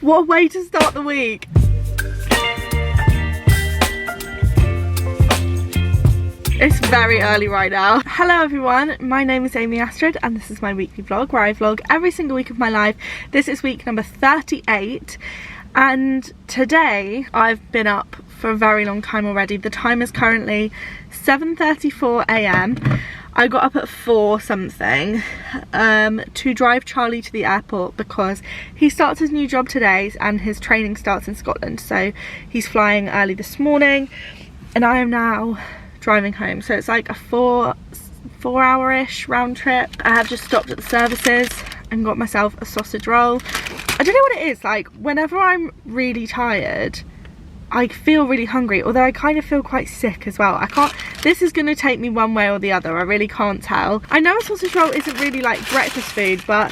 What a way to start the week. It's very early right now. Hello everyone, my name is Astrid and this is my weekly vlog where I vlog every single week of my life. This is week number 38 and today I've been up for a very long time already. The time is currently 7:34 AM. I got up at 4 something to drive Charlie to the airport because he starts his new job today and his training starts in Scotland, so he's flying early this morning and I am now driving home. So it's like a four hour-ish round trip. I have just stopped at the services and got myself a sausage roll. I don't know what it is, like whenever I'm really tired I feel really hungry, although I kind of feel quite sick as well. This is going to take me one way or the other, I really can't tell. I know a sausage roll isn't really like breakfast food, but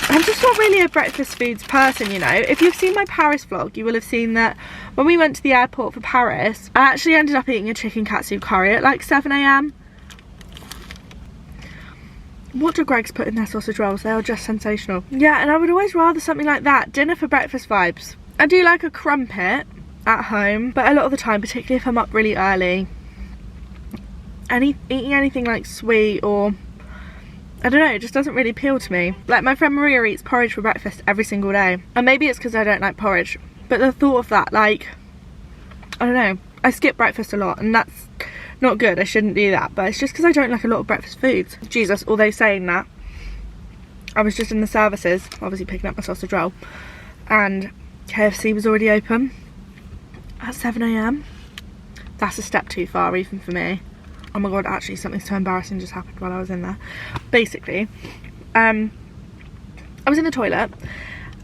I'm just not really a breakfast foods person, you know. If you've seen my Paris vlog, you will have seen that when we went to the airport for Paris, I actually ended up eating a chicken katsu curry at like 7 AM. What do Greggs put in their sausage rolls? They are just sensational. Yeah, and I would always rather something like that. Dinner for breakfast vibes. I do like a crumpet at home, but a lot of the time, particularly if I'm up really early, eating anything like sweet or I don't know, it just doesn't really appeal to me. Like my friend Maria eats porridge for breakfast every single day, and maybe it's because I don't like porridge, but the thought of that, like, I don't know, I skip breakfast a lot and that's not good, I shouldn't do that, but it's just because I don't like a lot of breakfast foods. Jesus, although saying that, I was just in the services obviously picking up my sausage roll and KFC was already open at 7 AM. That's a step too far even for me. Oh my god, actually something so embarrassing just happened while I was in there. Basically, I was in the toilet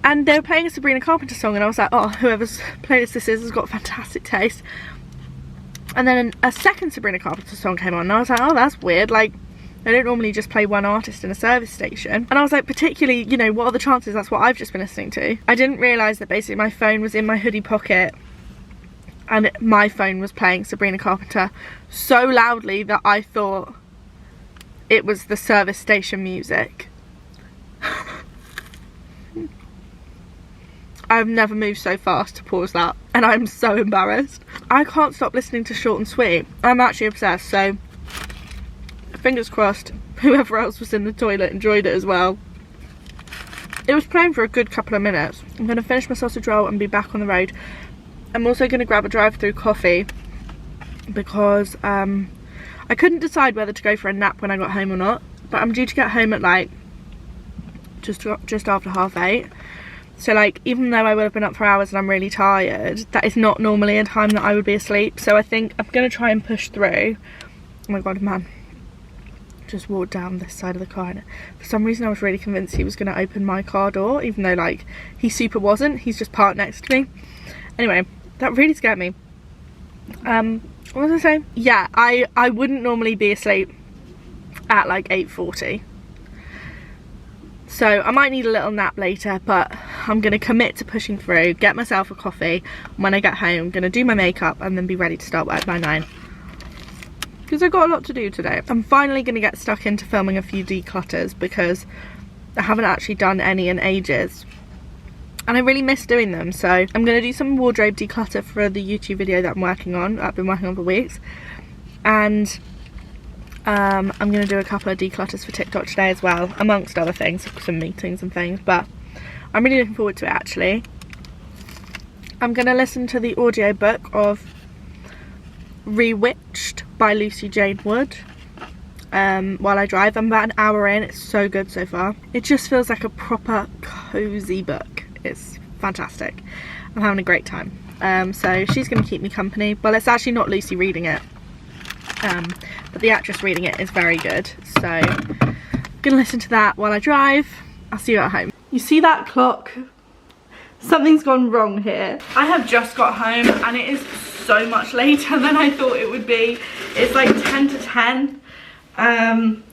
and they were playing a Sabrina Carpenter song and I was like, oh, whoever's playlist this is has got fantastic taste. And then a second Sabrina Carpenter song came on and I was like, oh, that's weird, like they don't normally just play one artist in a service station. And I was like, particularly, you know, what are the chances that's what I've just been listening to? I didn't realise that basically my phone was in my hoodie pocket and my phone was playing Sabrina Carpenter so loudly that I thought it was the service station music. I've never moved so fast to pause that and I'm so embarrassed. I can't stop listening to Short and Sweet. I'm actually obsessed, so fingers crossed whoever else was in the toilet enjoyed it as well. It was playing for a good couple of minutes. I'm going to finish my sausage roll and be back on the road. I'm also going to grab a drive-through coffee because I couldn't decide whether to go for a nap when I got home or not, but I'm due to get home at like just after 8:30. So like, even though I would have been up for hours and I'm really tired, that is not normally a time that I would be asleep. So I think I'm going to try and push through. Oh my god, man. Just walked down this side of the car and for some reason I was really convinced he was going to open my car door, even though like he super wasn't. He's just parked next to me. Anyway, that really scared me. What was I saying? Yeah, I wouldn't normally be asleep at like 8:40. So I might need a little nap later, but I'm going to commit to pushing through, get myself a coffee. When I get home, I'm going to do my makeup and then be ready to start work by 9. Because I've got a lot to do today. I'm finally going to get stuck into filming a few declutters because I haven't actually done any in ages. And I really miss doing them, so I'm going to do some wardrobe declutter for the YouTube video that I'm working on. I've been working on for weeks. And I'm going to do a couple of declutters for TikTok today as well, amongst other things, some meetings and things, but I'm really looking forward to it actually. I'm going to listen to the audiobook of Rewitched by Lucy Jane Wood while I drive. I'm about an hour in, it's so good so far. It just feels like a proper cozy book. It's fantastic. I'm having a great time. So she's going to keep me company. Well, it's actually not Lucy reading it, but the actress reading it is very good. So I'm going to listen to that while I drive. I'll see you at home. You see that clock? Something's gone wrong here. I have just got home and it is so much later than I thought it would be. It's like 10 to 10.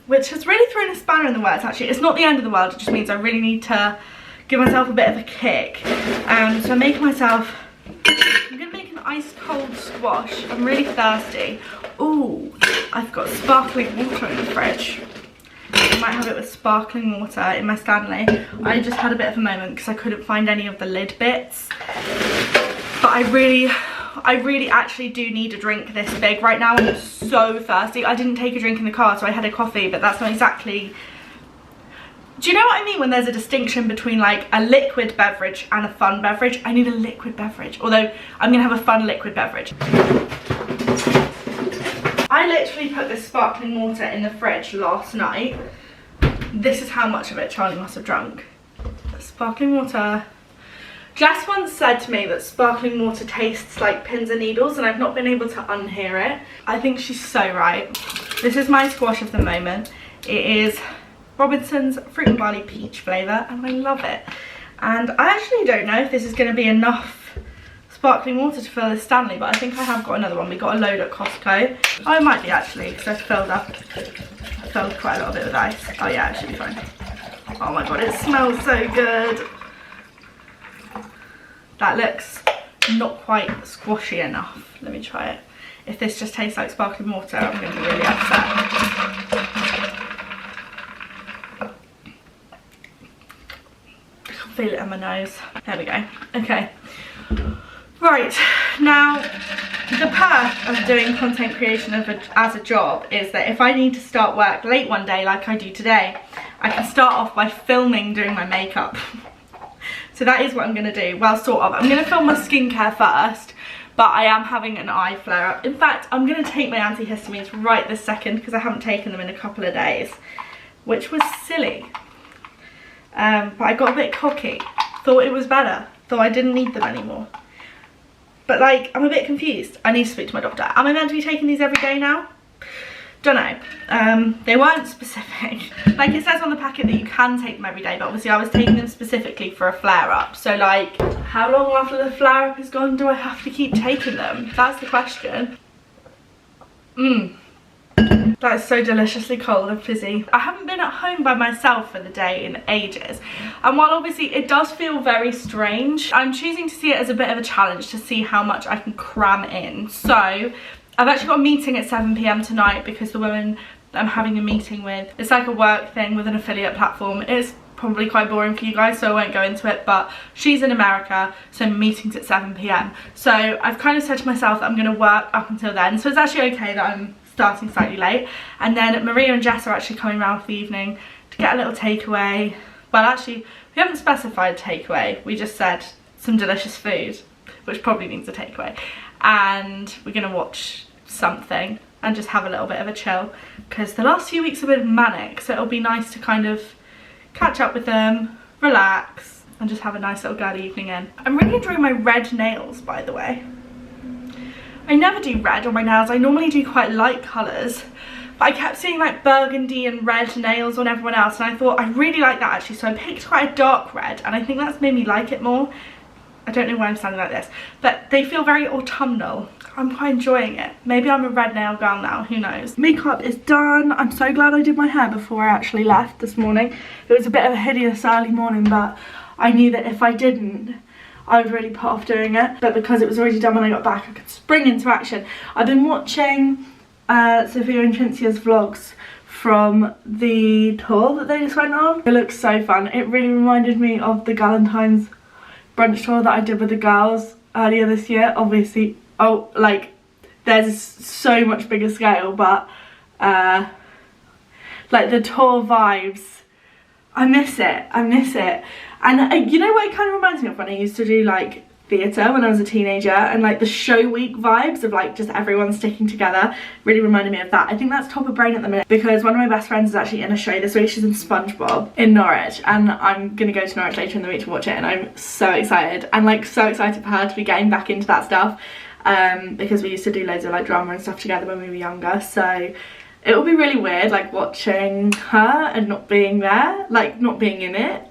Which has really thrown a spanner in the works actually. It's not the end of the world, it just means I really need to give myself a bit of a kick. So I'm making myself, I'm gonna make an ice cold squash. I'm really thirsty. Ooh, I've got sparkling water in the fridge. I might have it with sparkling water in my Stanley. I just had a bit of a moment because I couldn't find any of the lid bits. But I really actually do need a drink this big right now. I'm so thirsty. I didn't take a drink in the car, so I had a coffee, but that's not exactly... Do you know what I mean when there's a distinction between like a liquid beverage and a fun beverage? I need a liquid beverage, although I'm gonna have a fun liquid beverage. I literally put this sparkling water in the fridge last night. This is how much of it Charlie must have drunk. Sparkling water. Jess once said to me that sparkling water tastes like pins and needles, and I've not been able to unhear it. I think she's so right. This is my squash of the moment. It is Robinson's fruit and barley peach flavour, and I love it. And I actually don't know if this is going to be enough sparkling water to fill this Stanley, but I think I have got another one. We got a load at Costco. Oh, it might be actually, because I filled quite a lot of it with ice. Oh yeah, it should be fine. Oh my god, it smells so good. That looks not quite squashy enough. Let me try it. If this just tastes like sparkling water, I'm going to be really upset. I can feel it in my nose. There we go. Okay. Right, now the perk of doing content creation as a job is that if I need to start work late one day like I do today, I can start off by filming doing my makeup. So that is what I'm going to do. Well, sort of. I'm going to film my skincare first, but I am having an eye flare up. In fact, I'm going to take my antihistamines right this second because I haven't taken them in a couple of days, which was silly. But I got a bit cocky. Thought it was better. Thought I didn't need them anymore. But like, I'm a bit confused. I need to speak to my doctor. Am I meant to be taking these every day now? Don't know. They weren't specific. Like it says on the packet that you can take them every day, but obviously I was taking them specifically for a flare-up. So like, how long after the flare-up is gone do I have to keep taking them? That's the question. That is so deliciously cold and fizzy. I haven't been at home by myself for the day in ages. And while obviously it does feel very strange, I'm choosing to see it as a bit of a challenge to see how much I can cram in. So I've actually got a meeting at 7 PM tonight because the woman that I'm having a meeting with, it's like a work thing with an affiliate platform. It's probably quite boring for you guys, so I won't go into it, but she's in America, so meeting's at 7 PM. So I've kind of said to myself that I'm going to work up until then, so it's actually okay that I'm starting slightly late. And then Maria and Jess are actually coming around for the evening to get a little takeaway. Well, actually, we haven't specified takeaway, we just said some delicious food, which probably means a takeaway. And we're going to watch something and just have a little bit of a chill because the last few weeks have been manic, so it'll be nice to kind of catch up with them, relax, and just have a nice little girly evening in. I'm really enjoying my red nails, by the way. I never do red on my nails. I normally do quite light colours, but I kept seeing like burgundy and red nails on everyone else, and I thought I really like that actually, so I picked quite a dark red, and I think that's made me like it more. I don't know why I'm sounding like this, but they feel very autumnal. I'm quite enjoying it. Maybe I'm a red nail girl now, who knows. Makeup is done. I'm so glad I did my hair before I actually left this morning. It was a bit of a hideous early morning, but I knew that if I didn't, I would really put off doing it. But because it was already done when I got back, I could spring into action. I've been watching Sophia and Trincia's vlogs from the tour that they just went on. It looks so fun. It really reminded me of the Galentine's brunch tour that I did with the girls earlier this year. Obviously, oh, like there's a so much bigger scale, but like the tour vibes, I miss it. And you know what it kind of reminds me of when I used to do like theatre when I was a teenager, and like the show week vibes of like just everyone sticking together really reminded me of that. I think that's top of brain at the minute because one of my best friends is actually in a show this week. She's in SpongeBob in Norwich, and I'm gonna go to Norwich later in the week to watch it, and I'm so excited. And like so excited for her to be getting back into that stuff because we used to do loads of like drama and stuff together when we were younger, so it will be really weird like watching her and not being there, like not being in it.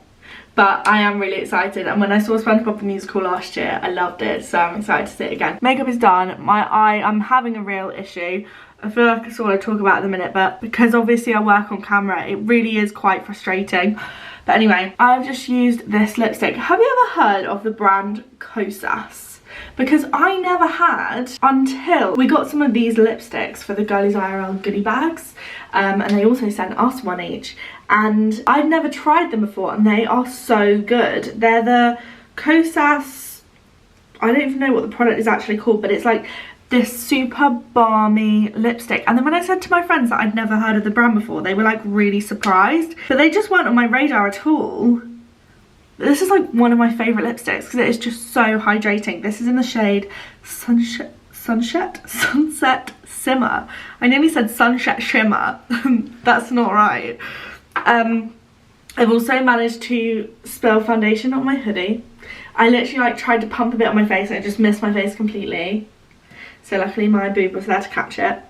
But I am really excited, and when I saw SpongeBob the musical last year, I loved it, so I'm excited to see it again. Makeup is done. My eye, I'm having a real issue. I feel like it's all I talk about at the minute, but because obviously I work on camera, it really is quite frustrating. But anyway, I've just used this lipstick. Have you ever heard of the brand Kosas? because I never had until we got some of these lipsticks for the Girlies IRL goodie bags, and they also sent us one each, and I'd never tried them before, and they are so good. They're the Kosas, I don't even know what the product is actually called, but it's like this super balmy lipstick. And then when I said to my friends that I'd never heard of the brand before, they were like really surprised, but they just weren't on my radar at all. This is like one of my favourite lipsticks because it is just so hydrating. This is in the shade Sunset Simmer. I nearly said Sunset Shimmer. That's not right. I've also managed to spill foundation on my hoodie. I literally like tried to pump a bit on my face and I just missed my face completely. So luckily my boob was there to catch it.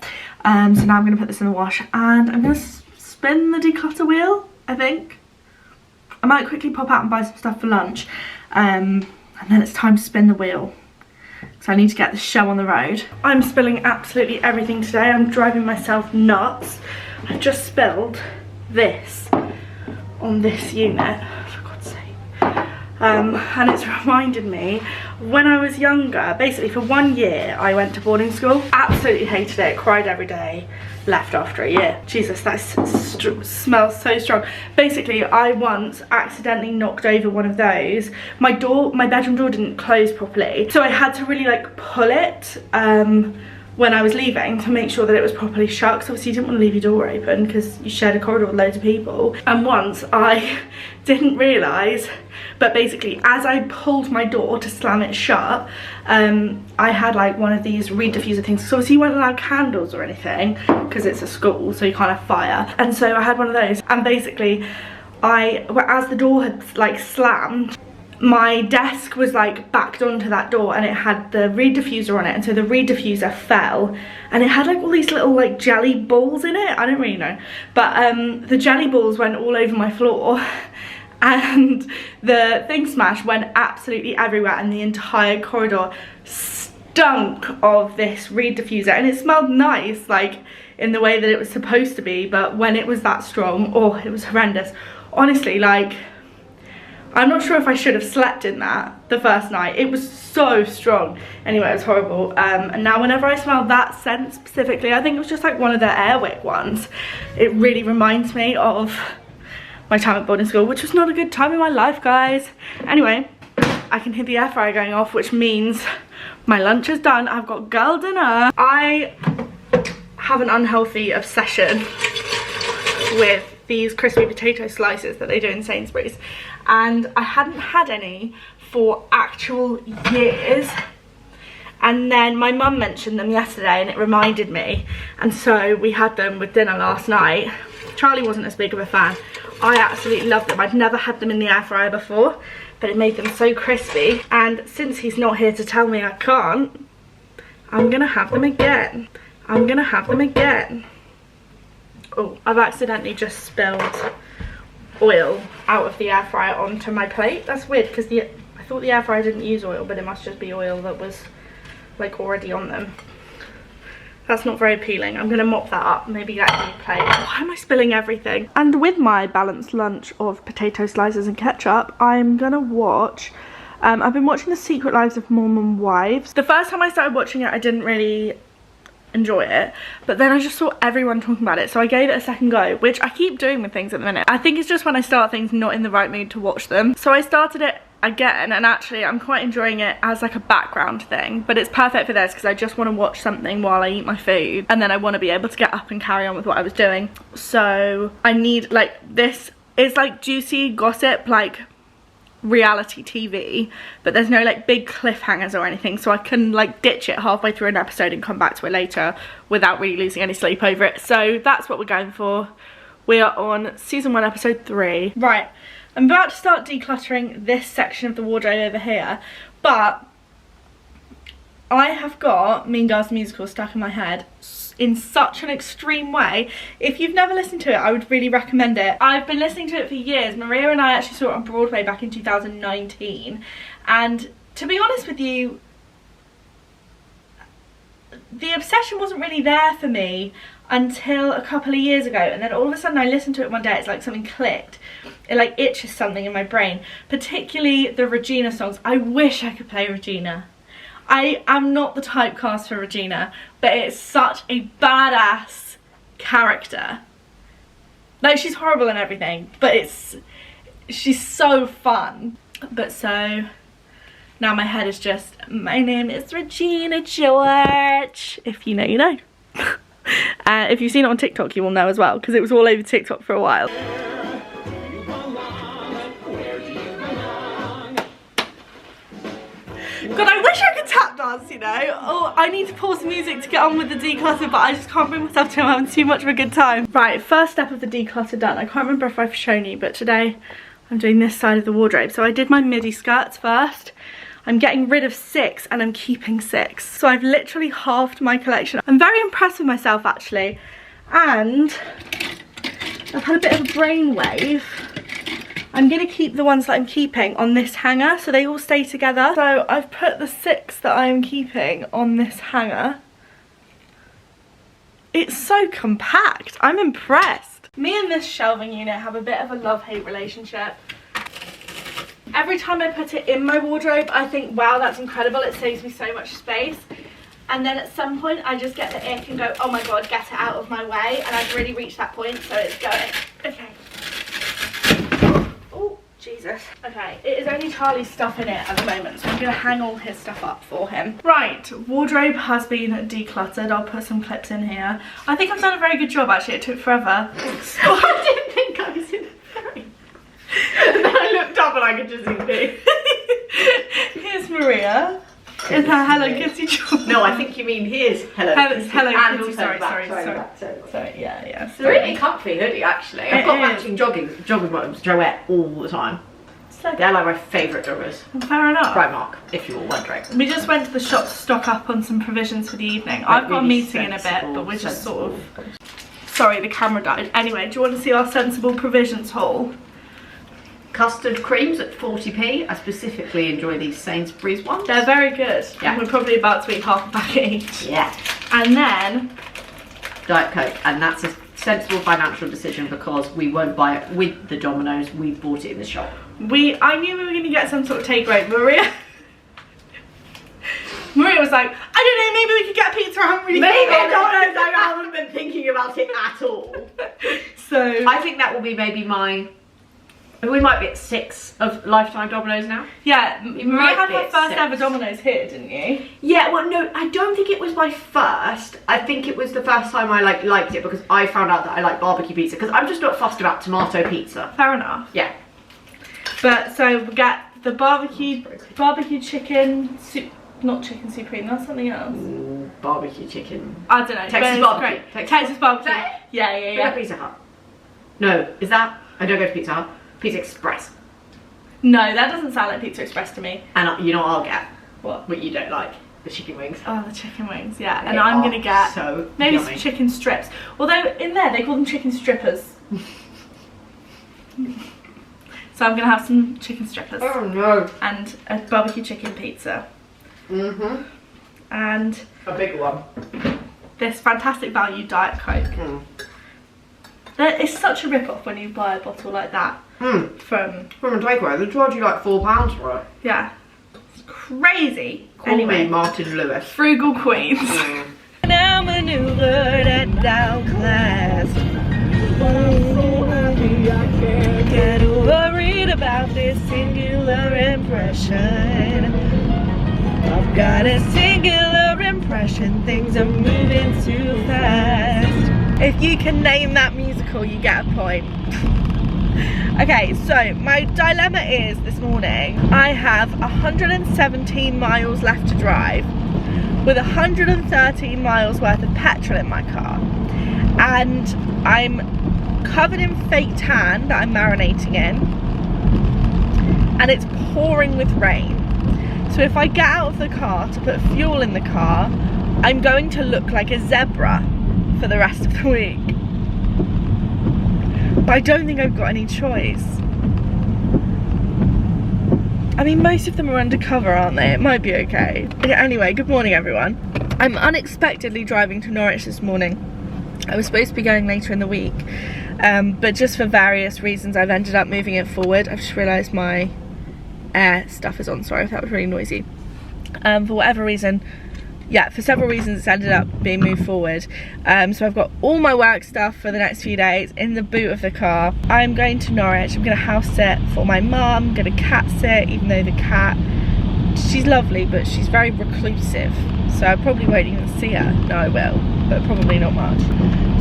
So now I'm going to put this in the wash and I'm going to spin the declutter wheel, I think. I might quickly pop out and buy some stuff for lunch, and then it's time to spin the wheel, so I need to get the show on the road. I'm spilling absolutely everything today. I'm driving myself nuts. I've just spilled this on this unit, for God's sake. And it's reminded me when I was younger. Basically for 1 year I went to boarding school, absolutely hated it, cried every day, left after a year. Jesus, that smells so strong. Basically I once accidentally knocked over one of those. My bedroom door didn't close properly, so I had to really like pull it when I was leaving to make sure that it was properly shut, because obviously you didn't want to leave your door open because you shared a corridor with loads of people. And once I didn't realise, but basically as I pulled my door to slam it shut, I had like one of these reed diffuser things, so obviously you weren't allowed candles or anything because it's a school, so you can't have fire. And so I had one of those, and basically as the door had like slammed, my desk was like backed onto that door and it had the reed diffuser on it, and so the reed diffuser fell and it had like all these little like jelly balls in it. I don't really know, but the jelly balls went all over my floor and the thing smash went absolutely everywhere, and the entire corridor stunk of this reed diffuser. And it smelled nice, like in the way that it was supposed to be, but when it was that strong, oh, it was horrendous. Honestly, like, I'm not sure if I should have slept in that the first night. It was so strong. Anyway, it was horrible. And now whenever I smell that scent specifically, I think it was just like one of the Airwick ones, it really reminds me of my time at boarding school, which was not a good time in my life, guys. Anyway, I can hear the air fryer going off, which means my lunch is done. I've got girl dinner. I have an unhealthy obsession with these crispy potato slices that they do in Sainsbury's, and I hadn't had any for actual years, and then my mum mentioned them yesterday and it reminded me, and so we had them with dinner last night. Charlie wasn't as big of a fan. I absolutely loved them. I'd never had them in the air fryer before, but it made them so crispy, and since he's not here to tell me I can't, I'm gonna have them again. I'm gonna have them again. Oh, I've accidentally just spilled oil out of the air fryer onto my plate. That's weird because I thought the air fryer didn't use oil, but it must just be oil that was like already on them. That's not very appealing. I'm gonna mop that up, maybe get a new plate. Why am I spilling everything? And with my balanced lunch of potato slices and ketchup, I'm gonna watch, I've been watching The Secret Lives of Mormon Wives. The first time I started watching it, I didn't really enjoy it, but then I just saw everyone talking about it, so I gave it a second go, which I keep doing with things at the minute. I think it's just when I start things not in the right mood to watch them. So I started it again, and actually I'm quite enjoying it as like a background thing, but it's perfect for this because I just want to watch something while I eat my food, and then I want to be able to get up and carry on with what I was doing. So I need, like, this is like juicy gossip, like reality TV, but there's no like big cliffhangers or anything, so I can like ditch it halfway through an episode and come back to it later without really losing any sleep over it. So that's what we're going for. We are on season 1 episode 3. Right, I'm about to start decluttering this section of the wardrobe over here, but I have got Mean Girls the Musical stuck in my head in such an extreme way. If you've never listened to it, I would really recommend it. I've been listening to it for years. Maria and I actually saw it on Broadway back in 2019, and to be honest with you, the obsession wasn't really there for me until a couple of years ago, and then all of a sudden I listened to it one day. It's like something clicked. It like itches something in my brain, particularly the Regina songs. I wish I could play Regina. I am not the typecast for Regina, but it's such a badass character. Like, she's horrible and everything, but she's so fun. But so now my head is just, my name is Regina George. If you know, you know. If you've seen it on TikTok, you will know as well, because it was all over TikTok for a while. God, I wish I could tap dance, you know. Oh, I need to pause the music to get on with the declutter, but I just can't bring myself to. I'm having too much of a good time. Right, first step of the declutter done. I can't remember if I've shown you, but today I'm doing this side of the wardrobe. So I did my midi skirts first. I'm getting rid of 6 and I'm keeping 6. So I've literally halved my collection. I'm very impressed with myself, actually. And I've had a bit of a brainwave. I'm going to keep the ones that I'm keeping on this hanger so they all stay together. So I've put the 6 that I'm keeping on this hanger. It's so compact. I'm impressed. Me and this shelving unit have a bit of a love-hate relationship. Every time I put it in my wardrobe, I think, wow, that's incredible. It saves me so much space. And then at some point, I just get the ick and go, oh my God, get it out of my way. And I've really reached that point, so it's going. Okay. Jesus. Okay, it is only Charlie's stuff in it at the moment, so I'm going to hang all his stuff up for him. Right, wardrobe has been decluttered. I'll put some clips in here. I think I've done a very good job, actually. It took forever. I didn't think I was in the frame. And then I looked up and I could just see me. Here's Maria. Is her Hello Kitty job? No, I think you mean here's Hello Kitty. Hello and Kitty, sorry, yeah. It's a really comfy hoodie, actually. I've got matching jogging bottoms, Joette, all the time. They're like my favourite joggers. Fair enough. Primark, if you're wondering. We just went to the shop to stock up on some provisions for the evening. Like, I've got a really meeting in a bit, but we're just sort of... Sorry, the camera died. Anyway, do you want to see our sensible provisions haul? Custard creams at 40p. I specifically enjoy these Sainsbury's ones. They're very good. Yeah. We're probably about to eat half a packet each. Yeah. And then... Diet Coke, and that's a sensible financial decision because we won't buy it with the Domino's. We bought it in the shop. I knew we were going to get some sort of takeaway. Maria was like, I don't know, maybe we could get pizza. I haven't really Domino's. I haven't been thinking about it at all. So I think that will be maybe we might be at 6 of lifetime Domino's now. Yeah, Maria had her first ever Domino's here, didn't you? Yeah, well no, I don't think it was my first. I think it was the first time I liked it because I found out that I like barbecue pizza because I'm just not fussed about tomato pizza. Fair enough. Yeah. But so we get the barbecue chicken soup, not chicken supreme, that's something else. Barbecue chicken. I don't know. Texas barbecue. Texas barbecue. Yeah. Yeah. Pizza Hut. No, is that? I don't go to Pizza Hut. Pizza Express. No, that doesn't sound like Pizza Express to me. And you know what I'll get? What you don't like? The chicken wings. Oh, the chicken wings, yeah. And I'm gonna get maybe some chicken strips. Although in there they call them chicken strippers. So I'm gonna have some chicken strippers. Oh no. And a barbecue chicken pizza. Mm-hmm. And a big one. This fantastic value Diet Coke. Mm. It's such a rip-off when you buy a bottle like that from a takeaway. They charge you like £4 for it. Yeah, it's crazy. Call me Martin Lewis. Frugal Queens. Now maneuvered and downclassed. Get worried about this singular impression. I've got a singular impression. Things are moving too fast. If you can name that musical, you get a point. Okay, so my dilemma is this morning, I have 117 miles left to drive with 113 miles worth of petrol in my car. And I'm covered in fake tan that I'm marinating in. And it's pouring with rain. So if I get out of the car to put fuel in the car, I'm going to look like a zebra for the rest of the week. But I don't think I've got any choice. I mean, most of them are undercover, aren't they? It might be okay. Anyway, good morning everyone. I'm unexpectedly driving to Norwich this morning. I was supposed to be going later in the week, but just for various reasons I've ended up moving it forward. I've just realised my air stuff is on, sorry if that was really noisy. For whatever reason, yeah, for several reasons it's ended up being moved forward. So I've got all my work stuff for the next few days in the boot of the car. I'm going to Norwich. I'm going to house sit for my mum. I'm going to cat sit, even though the cat, she's lovely, but she's very reclusive, so I probably won't even see her. No, I will, but probably not much.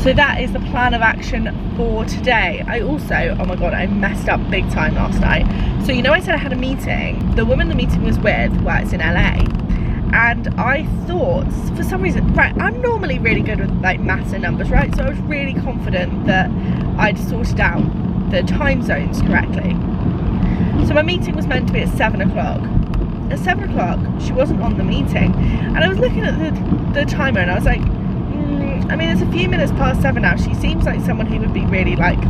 So that is the plan of action for today. I also, oh my god, I messed up big time last night. So you know I said I had a meeting? The woman the meeting was with works in LA, and I thought, for some reason, right, I'm normally really good with like maths and numbers, right? So I was really confident that I'd sorted out the time zones correctly. So my meeting was meant to be at 7 o'clock. At 7 o'clock, she wasn't on the meeting, and I was looking at the timer and I was like, I mean, it's a few minutes past 7 now. She seems like someone who would be really like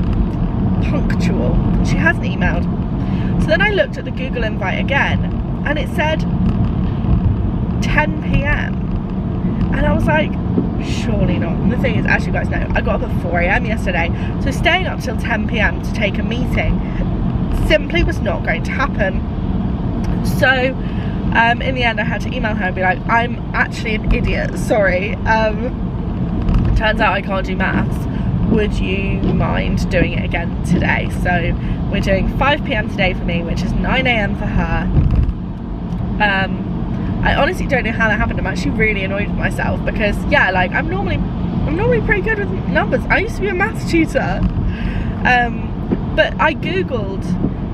punctual. She hasn't emailed. So then I looked at the Google invite again, and it said 10 p.m. and I was like, surely not. And the thing is, as you guys know, I got up at 4 a.m. yesterday, so staying up till 10 p.m. to take a meeting simply was not going to happen. So in the end I had to email her and be like, I'm actually an idiot, sorry, turns out I can't do maths, would you mind doing it again today? So we're doing 5 p.m. today for me, which is 9 a.m. for her. I honestly don't know how that happened. I'm actually really annoyed with myself because, yeah, like I'm normally pretty good with numbers. I used to be a maths tutor, but I googled,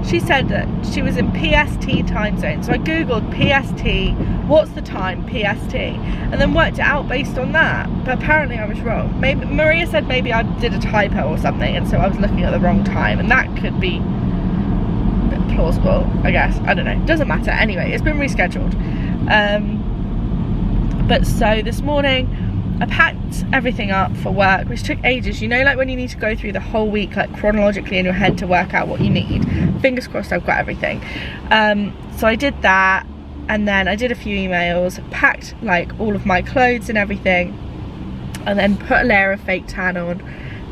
she said that she was in PST time zone, so I googled PST, what's the time, PST, and then worked it out based on that, but apparently I was wrong. Maybe Maria said maybe I did a typo or something, and so I was looking at the wrong time, and that could be a bit plausible, I guess. I don't know, doesn't matter. Anyway, it's been rescheduled. But so this morning I packed everything up for work, which took ages. You know, like when you need to go through the whole week like chronologically in your head to work out what you need. Fingers crossed I've got everything. So I did that, and then I did a few emails, packed like all of my clothes and everything, and then put a layer of fake tan on,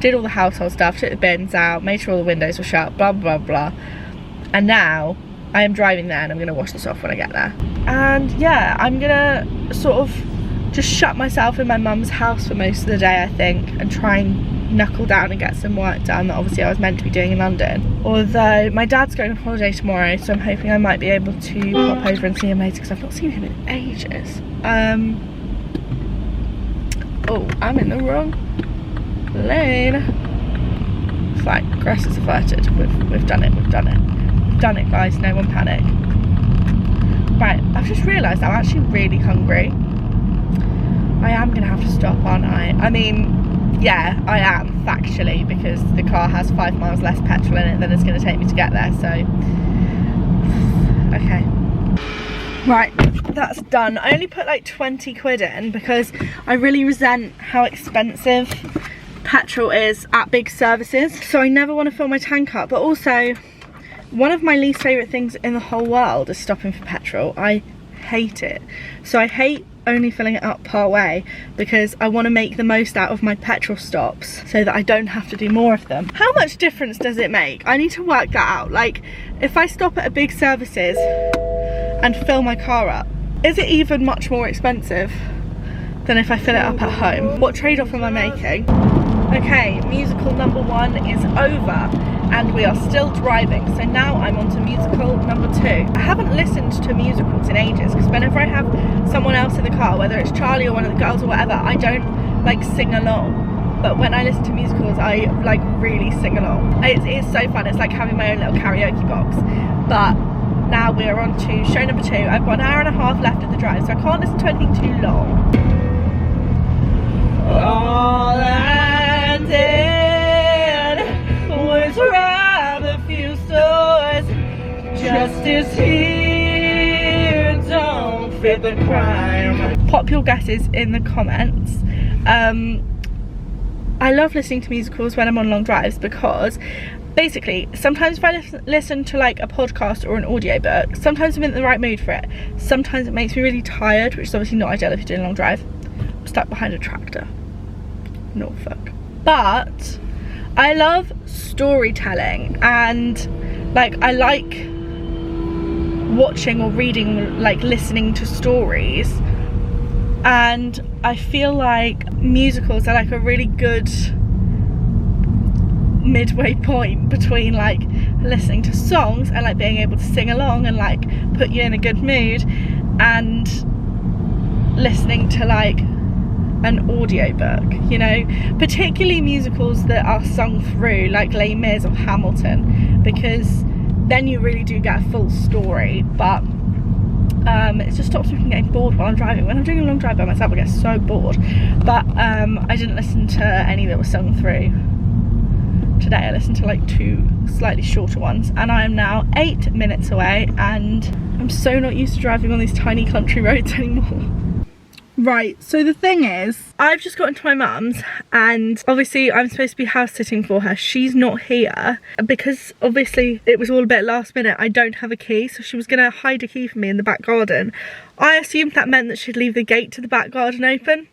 did all the household stuff, took the bins out, made sure all the windows were shut, blah blah blah. And now I am driving there, and I'm gonna wash this off when I get there. And yeah, I'm gonna sort of just shut myself in my mum's house for most of the day, I think, and try and knuckle down and get some work done that obviously I was meant to be doing in London. Although my dad's going on holiday tomorrow, so I'm hoping I might be able to pop over and see him later, because I've not seen him in ages. Oh, I'm in the wrong lane. Fine, grass is averted. We've done it, we've done it. We've done it, guys, no one panic. Right, I've just realised I'm actually really hungry. I am gonna have to stop, aren't I? I mean, yeah, I am, factually, because the car has 5 miles less petrol in it than it's gonna take me to get there, so. Okay. Right, that's done. I only put like 20 quid in because I really resent how expensive petrol is at big services. So I never want to fill my tank up, but also one of my least favourite things in the whole world is stopping for petrol. I hate it. So I hate only filling it up part way because I want to make the most out of my petrol stops so that I don't have to do more of them. How much difference does it make? I need to work that out. Like, if I stop at a big services and fill my car up, is it even much more expensive than if I fill it up at home? What trade-off am I making? Okay, musical number 1 is over and we are still driving, so now I'm on to musical number 2. I haven't listened to musicals in ages because whenever I have someone else in the car, whether it's Charlie or one of the girls or whatever, I don't like sing along. But when I listen to musicals, I like really sing along. It's so fun. It's like having my own little karaoke box. But now we're on to show number 2. I've got an hour and a half left of the drive, so I can't listen to anything too long. All I did was rob a few stores. Justice here don't fit the crime. Pop your guesses in the comments. I love listening to musicals when I'm on long drives because basically sometimes if I listen to like a podcast or an audiobook, sometimes I'm in the right mood for it. Sometimes it makes me really tired, which is obviously not ideal if you're doing a long drive. I'm stuck behind a tractor. Norfolk. But I love storytelling and like I like watching or reading, like listening to stories. And I feel like musicals are like a really good midway point between like listening to songs and like being able to sing along and like put you in a good mood, and listening to like an audiobook, you know, particularly musicals that are sung through, like Les Mis or Hamilton, because then you really do get a full story. But it just stops me from getting bored while I'm driving. When I'm doing a long drive by myself I get so bored. But I didn't listen to any that were sung through today. I listened to like 2 slightly shorter ones, and I am now 8 minutes away, and I'm so not used to driving on these tiny country roads anymore. Right, so the thing is, I've just got into my mum's, and obviously I'm supposed to be house sitting for her. She's not here because obviously it was all a bit last minute. I don't have a key, so she was gonna hide a key for me in the back garden. I assumed that meant that she'd leave the gate to the back garden open.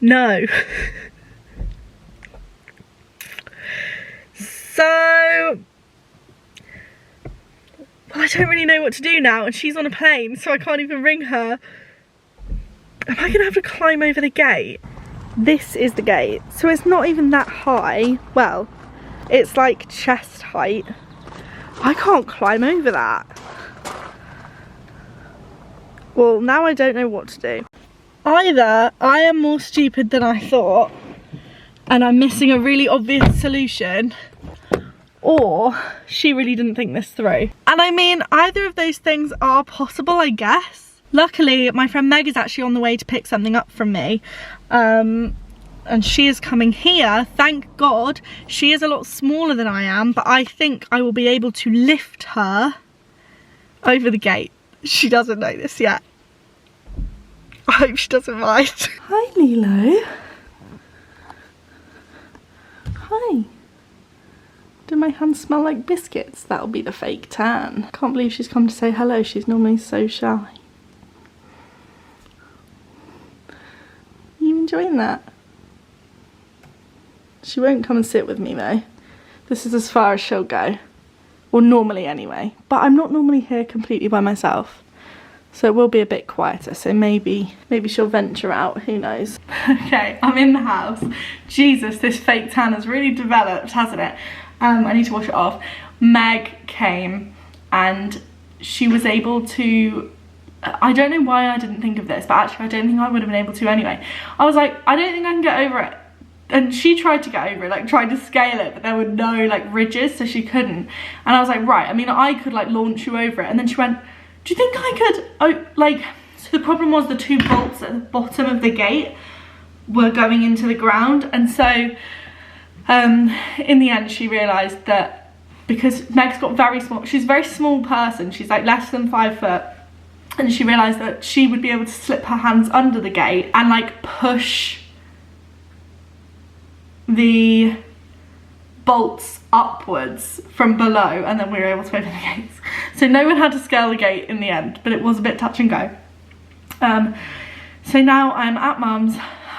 No. So, well, I don't really know what to do now, and she's on a plane, so I can't even ring her. Am I gonna have to climb over the gate? This is the gate, so it's not even that high. Well, it's like chest height. I can't climb over that. Well, now I don't know what to do. Either I am more stupid than I thought, and I'm missing a really obvious solution, or she really didn't think this through. And I mean, either of those things are possible, I guess. Luckily, my friend Meg is actually on the way to pick something up from me, and she is coming here, thank God. She is a lot smaller than I am, but I think I will be able to lift her over the gate. She doesn't know this yet. I hope she doesn't mind. Hi, Lilo. Hi. Do my hands smell like biscuits? That'll be the fake tan. Can't believe she's come to say hello. She's normally so shy. You enjoying that? She won't come and sit with me though. This is as far as she'll go. Or normally anyway. But I'm not normally here completely by myself. So it will be a bit quieter, so maybe she'll venture out, who knows. Okay, I'm in the house. Jesus, this fake tan has really developed, hasn't it? I need to wash it off. Meg came and she was able to, I don't know why I didn't think of this, but actually I don't think I would have been able to anyway. I was like, I don't think I can get over it. And she tried to get over it, like tried to scale it, but there were no like ridges, so she couldn't. And I was like, right, I mean, I could like launch you over it. And then she went, do you think I could, oh, like, so the problem was the 2 bolts at the bottom of the gate were going into the ground. And so in the end she realised that because Meg's got very small, she's a very small person, she's like less than 5 foot, and she realised that she would be able to slip her hands under the gate and like push the bolts upwards from below, and then we were able to open the gates. So no one had to scale the gate in the end, but it was a bit touch and go. So now I'm at mum's.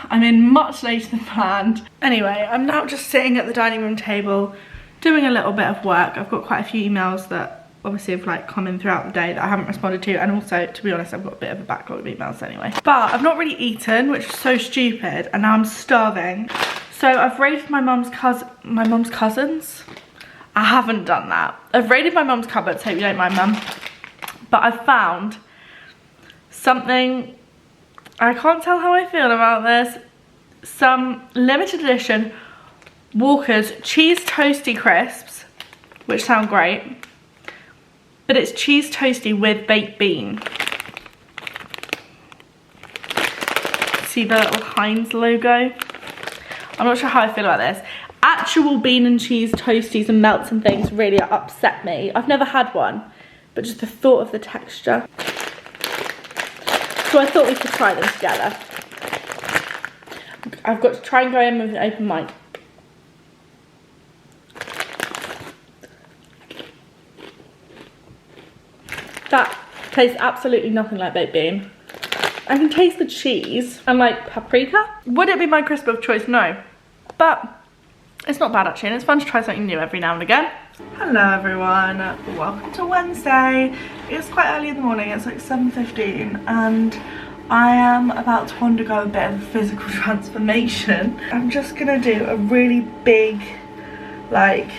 I'm in much later than planned. Anyway, I'm now just sitting at the dining room table doing a little bit of work. I've got quite a few emails that obviously have like come in throughout the day that I haven't responded to, and also, to be honest, I've got a bit of a backlog of emails anyway. But I've not really eaten, which is so stupid, and now I'm starving. So I've raided my mum's cousins. I haven't done that. I've raided my mum's cupboards, hope you don't mind, mum. But I've found something, I can't tell how I feel about this. Some limited edition Walker's cheese toasty crisps, which sound great. But it's cheese toasty with baked bean. See the little Heinz logo? I'm not sure how I feel about this. Actual bean and cheese toasties and melts and things really upset me. I've never had one, but just the thought of the texture. So I thought we could try them together. I've got to try and go in with an open mind. That tastes absolutely nothing like baked bean. I can taste the cheese and like paprika. Would it be my crisp of choice? No. But it's not bad actually, and it's fun to try something new every now and again. Hello everyone, welcome to Wednesday. It's quite early in the morning, it's like 7:15 and I am about to undergo a bit of a physical transformation. I'm just gonna do a really big like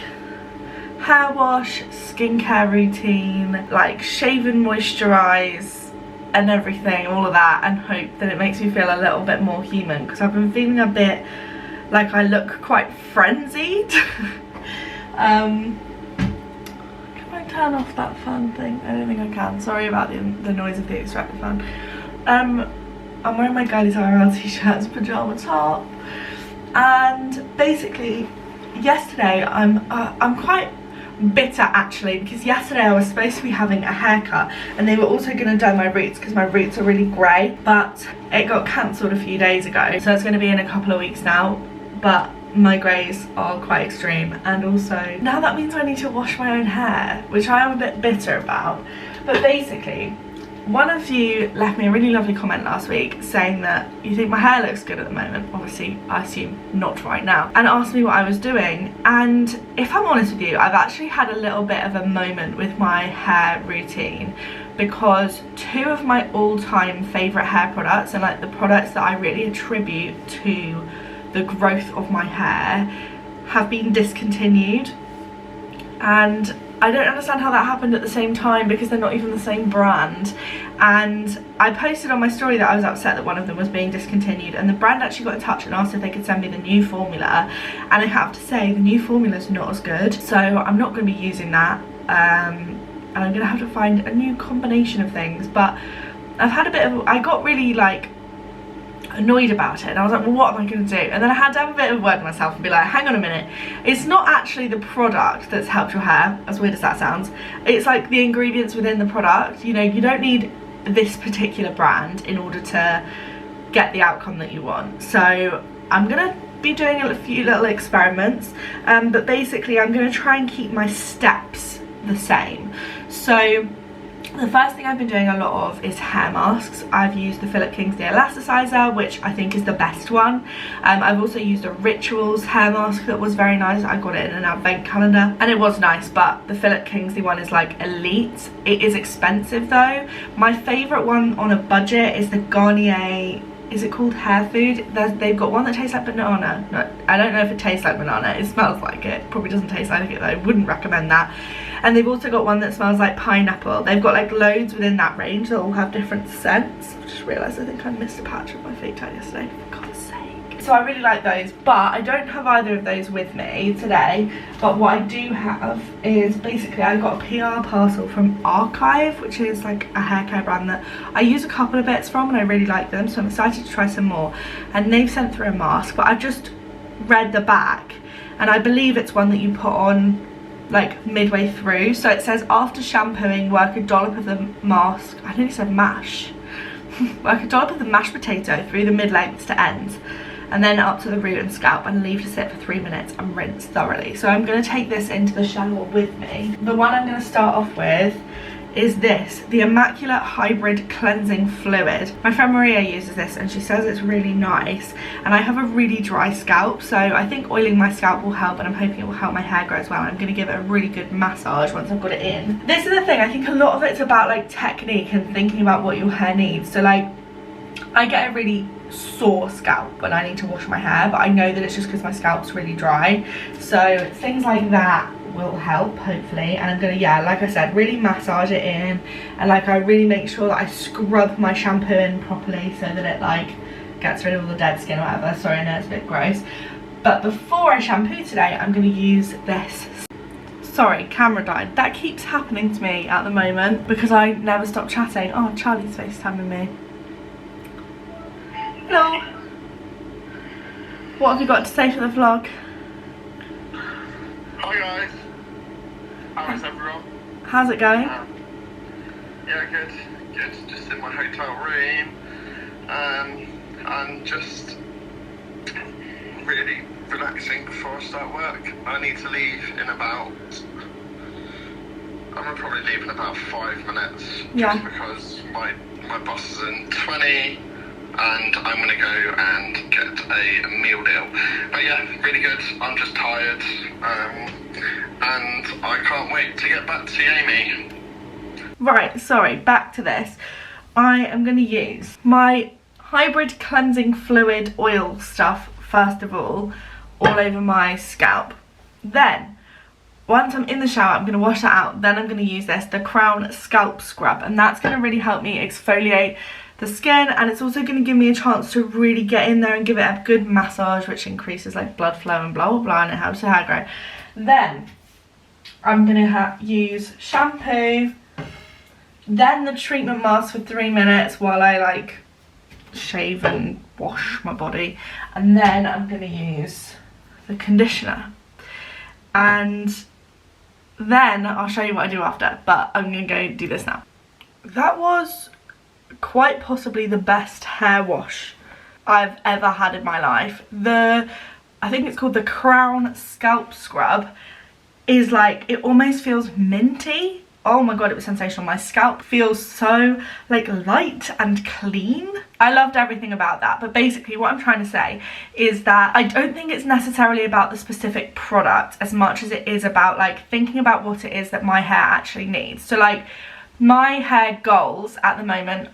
hair wash, skincare routine, like shave and moisturize and everything, all of that, and hope that it makes me feel a little bit more human because I've been feeling a bit like I look quite frenzied. Can I turn off that fan thing? I don't think I can. Sorry about the noise of the extractor fan. I'm wearing my girly tie t-shirts, pyjama top, and basically yesterday I'm quite bitter actually, because yesterday I was supposed to be having a haircut and they were also going to dye my roots because my roots are really grey, but it got cancelled a few days ago, so it's going to be in a couple of weeks now. But my greys are quite extreme, and also now that means I need to wash my own hair, which I am a bit bitter about. But basically, one of you left me a really lovely comment last week saying that you think my hair looks good at the moment. Obviously, I assume not right now. And asked me what I was doing. And if I'm honest with you, I've actually had a little bit of a moment with my hair routine, because two of my all-time favourite hair products, and like the products that I really attribute to the growth of my hair, have been discontinued. And I don't understand how that happened at the same time, because they're not even the same brand. And I posted on my story that I was upset that one of them was being discontinued, and the brand actually got in touch and asked if they could send me the new formula, and I have to say the new formula is not as good, so I'm not going to be using that, and I'm going to have to find a new combination of things. But I've had a bit of, I got really like annoyed about it, and I was like, well, what am I going to do? And then I had to have a bit of a word with myself and be like, hang on a minute, it's not actually the product that's helped your hair, as weird as that sounds. It's like the ingredients within the product. You know, you don't need this particular brand in order to get the outcome that you want. So I'm gonna be doing a few little experiments, but basically I'm going to try and keep my steps the same. So the first thing I've been doing a lot of is hair masks. I've used the Philip Kingsley Elasticizer, which I think is the best one. I've also used a Rituals hair mask that was very nice. I got it in an advent calendar and it was nice, but the Philip Kingsley one is like elite. It is expensive though. My favourite one on a budget is the Garnier, is it called Hair Food? They've got one that tastes like banana. No, I don't know if it tastes like banana. It smells like it. Probably doesn't taste like it though. Wouldn't recommend that. And they've also got one that smells like pineapple. They've got like loads within that range that all have different scents. I just realised I think I missed a patch of my fake tan yesterday, for God's sake. So I really like those, but I don't have either of those with me today. But what I do have is basically I got a PR parcel from Archive, which is like a hair care brand that I use a couple of bits from and I really like them, so I'm excited to try some more. And they've sent through a mask, but I've just read the back and I believe it's one that you put on like midway through. So it says, after shampooing, work a dollop of the mask, I nearly said mash, work a dollop of the mashed potato through the mid-lengths to ends and then up to the root and scalp, and leave to sit for 3 minutes and rinse thoroughly. So I'm going to take this into the shower with me. The one I'm going to start off with is this, the Immaculate Hybrid Cleansing Fluid. My friend Maria uses this and she says it's really nice, and I have a really dry scalp, so I think oiling my scalp will help, and I'm hoping it will help my hair grow as well. I'm going to give it a really good massage once I've got it in. This is the thing, I think a lot of it's about like technique and thinking about what your hair needs. So like I get a really sore scalp when I need to wash my hair, but I know that it's just because my scalp's really dry, so things like that will help hopefully. And I'm gonna, yeah, like I said, really massage it in, and like I really make sure that I scrub my shampoo in properly so that it like gets rid of all the dead skin or whatever. Sorry, I know it's a bit gross, but before I shampoo today I'm gonna use this. Sorry, camera died. That keeps happening to me at the moment because I never stop chatting. Oh, Charlie's FaceTiming me. Hello. What have you got to say for the vlog? Hi guys. How is everyone? How's it going? Yeah, good. Good. Just in my hotel room. And just really relaxing before I start work. I need to leave in about, I'm gonna probably leave in about 5 minutes. Yeah. Just because my bus is in 20 and I'm gonna go and get a meal deal. But yeah, really good. I'm just tired. and I can't wait to get back to see Amy. Right, sorry, back to this. I am going to use my hybrid cleansing fluid oil stuff first of all over my scalp. Then once I'm in the shower, I'm going to wash that out. Then I'm going to use this, the Crown Scalp Scrub, and that's going to really help me exfoliate the skin, and it's also going to give me a chance to really get in there and give it a good massage, which increases like blood flow and blah blah blah, and it helps the hair grow. Then I'm going to use shampoo, then the treatment mask for 3 minutes while I like shave and wash my body, and then I'm going to use the conditioner, and then I'll show you what I do after, but I'm going to go do this now. That was quite possibly the best hair wash I've ever had in my life. I think it's called the Crown Scalp Scrub, is like, it almost feels minty. Oh my god, it was sensational. My scalp feels so like light and clean. I loved everything about that. But basically what I'm trying to say is that I don't think it's necessarily about the specific product as much as it is about like thinking about what it is that my hair actually needs. So like my hair goals at the moment,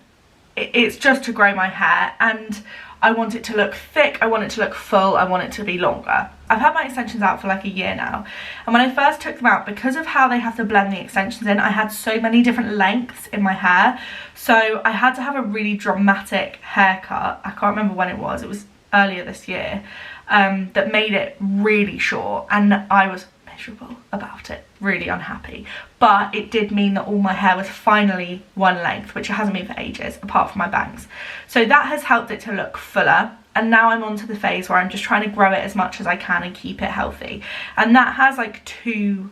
it's just to grow my hair, and I want it to look thick, I want it to look full, I want it to be longer. I've had my extensions out for like a year now, and when I first took them out, because of how they have to blend the extensions in, I had so many different lengths in my hair, so I had to have a really dramatic haircut. I can't remember when it was earlier this year, that made it really short, and I was miserable about it, really unhappy. But it did mean that all my hair was finally one length, which it hasn't been for ages, apart from my bangs. So that has helped it to look fuller, and now I'm on to the phase where I'm just trying to grow it as much as I can and keep it healthy. And that has like 2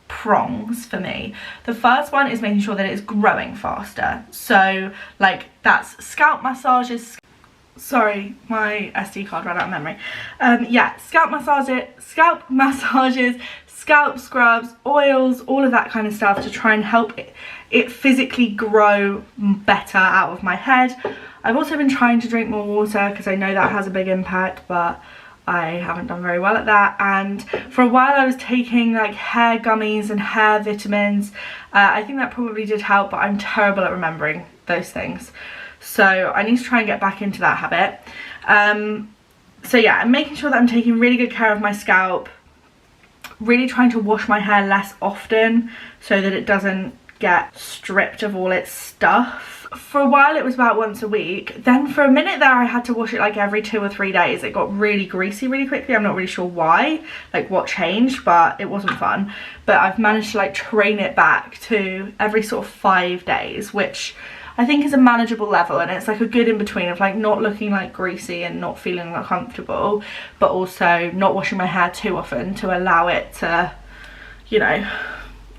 prongs for me. The first one is making sure that it's growing faster. So like that's scalp massages. Sorry, my SD card ran out of memory. Yeah, scalp massages, scalp scrubs, oils, all of that kind of stuff to try and help it physically grow better out of my head. I've also been trying to drink more water because I know that has a big impact, but I haven't done very well at that. And for a while I was taking like hair gummies and hair vitamins. I think that probably did help, but I'm terrible at remembering those things. So I need to try and get back into that habit. So yeah, I'm making sure that I'm taking really good care of my scalp, really trying to wash my hair less often so that it doesn't get stripped of all its stuff. For a while it was about once a week, then for a minute there I had to wash it like every 2 or 3 days. It got really greasy really quickly. I'm not really sure why, like what changed, but it wasn't fun. But I've managed to like train it back to every sort of 5 days, which I think is a manageable level, and it's like a good in between of like not looking like greasy and not feeling uncomfortable, but also not washing my hair too often to allow it to, you know,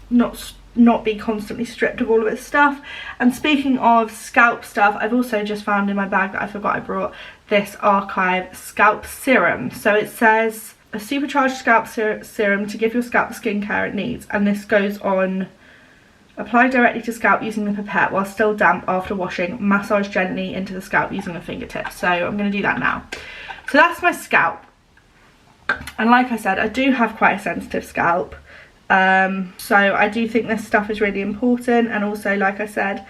not be constantly stripped of all of its stuff. And speaking of scalp stuff, I've also just found in my bag that I forgot I brought this Archive scalp serum. So it says a supercharged scalp serum to give your scalp the skincare it needs, and this goes on. Apply directly to scalp using the pipette while still damp after washing. Massage gently into the scalp using a fingertip. So I'm going to do that now. So that's my scalp. And like I said, I do have quite a sensitive scalp. So I do think this stuff is really important. And also, like I said,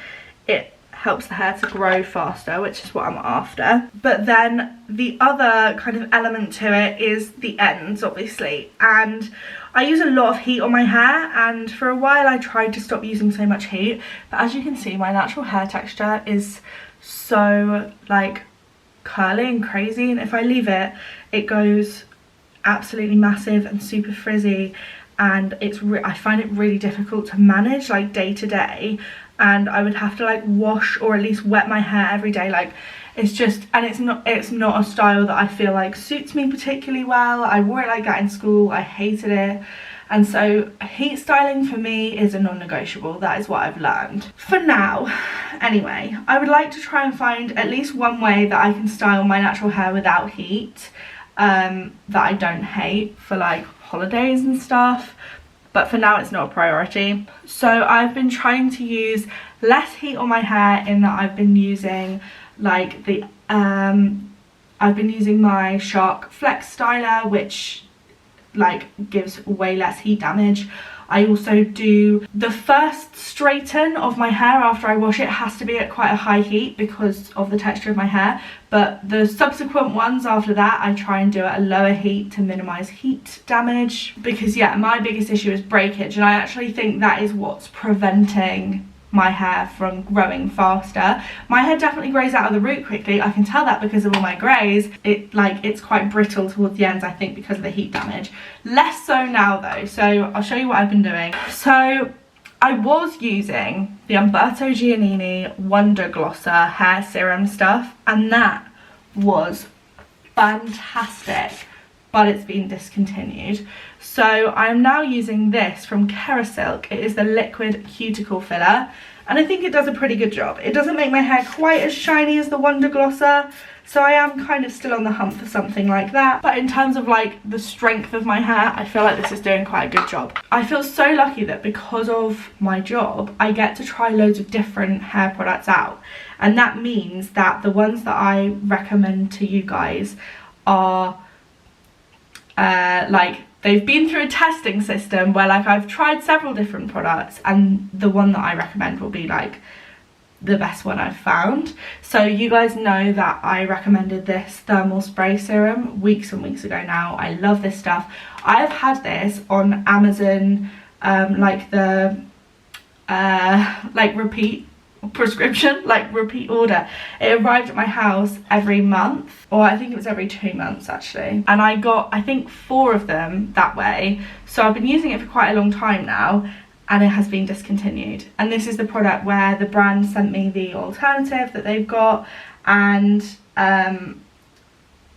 it helps the hair to grow faster, which is what I'm after. But then the other kind of element to it is the ends, obviously. And I use a lot of heat on my hair, and for a while I tried to stop using so much heat, but as you can see, my natural hair texture is so like curly and crazy, and if I leave it, it goes absolutely massive and super frizzy, and I find it really difficult to manage like day to day, and I would have to like wash or at least wet my hair every day. Like it's just, and it's not a style that I feel like suits me particularly well. I wore it like that in school, I hated it, and so heat styling for me is a non-negotiable. That is what I've learned. For now, anyway, I would like to try and find at least one way that I can style my natural hair without heat, that I don't hate for like holidays and stuff. But for now it's not a priority. So I've been trying to use less heat on my hair in that I've been using like the I've been using my Shark Flex styler, which like gives way less heat damage. I also do the first straighten of my hair after I wash it has to be at quite a high heat because of the texture of my hair, but the subsequent ones after that I try and do at a lower heat to minimize heat damage, because yeah, my biggest issue is breakage, and I actually think that is what's preventing my hair from growing faster. My hair definitely grows out of the root quickly. I can tell that because of all my greys. It's quite brittle towards the ends, I think, because of the heat damage. Less so now though, so I'll show you what I've been doing. So I was using the Umberto Giannini Wonder Glosser hair serum stuff, and that was fantastic, but it's been discontinued. So I am now using this from Kerasilk. It is the liquid cuticle filler, and I think it does a pretty good job. It doesn't make my hair quite as shiny as the Wonder Glosser, so I am kind of still on the hunt for something like that. But in terms of like the strength of my hair, I feel like this is doing quite a good job. I feel so lucky that because of my job, I get to try loads of different hair products out. And that means that the ones that I recommend to you guys are like, they've been through a testing system where like I've tried several different products, and the one that I recommend will be like the best one I've found. So you guys know that I recommended this thermal spray serum weeks and weeks ago now. I love this stuff. I've had this on Amazon, like the like repeat prescription, like repeat order. It arrived at my house every month, or I think it was every 2 months actually, and I got I think 4 of them that way. So I've been using it for quite a long time now, and it has been discontinued. And this is the product where the brand sent me the alternative that they've got, and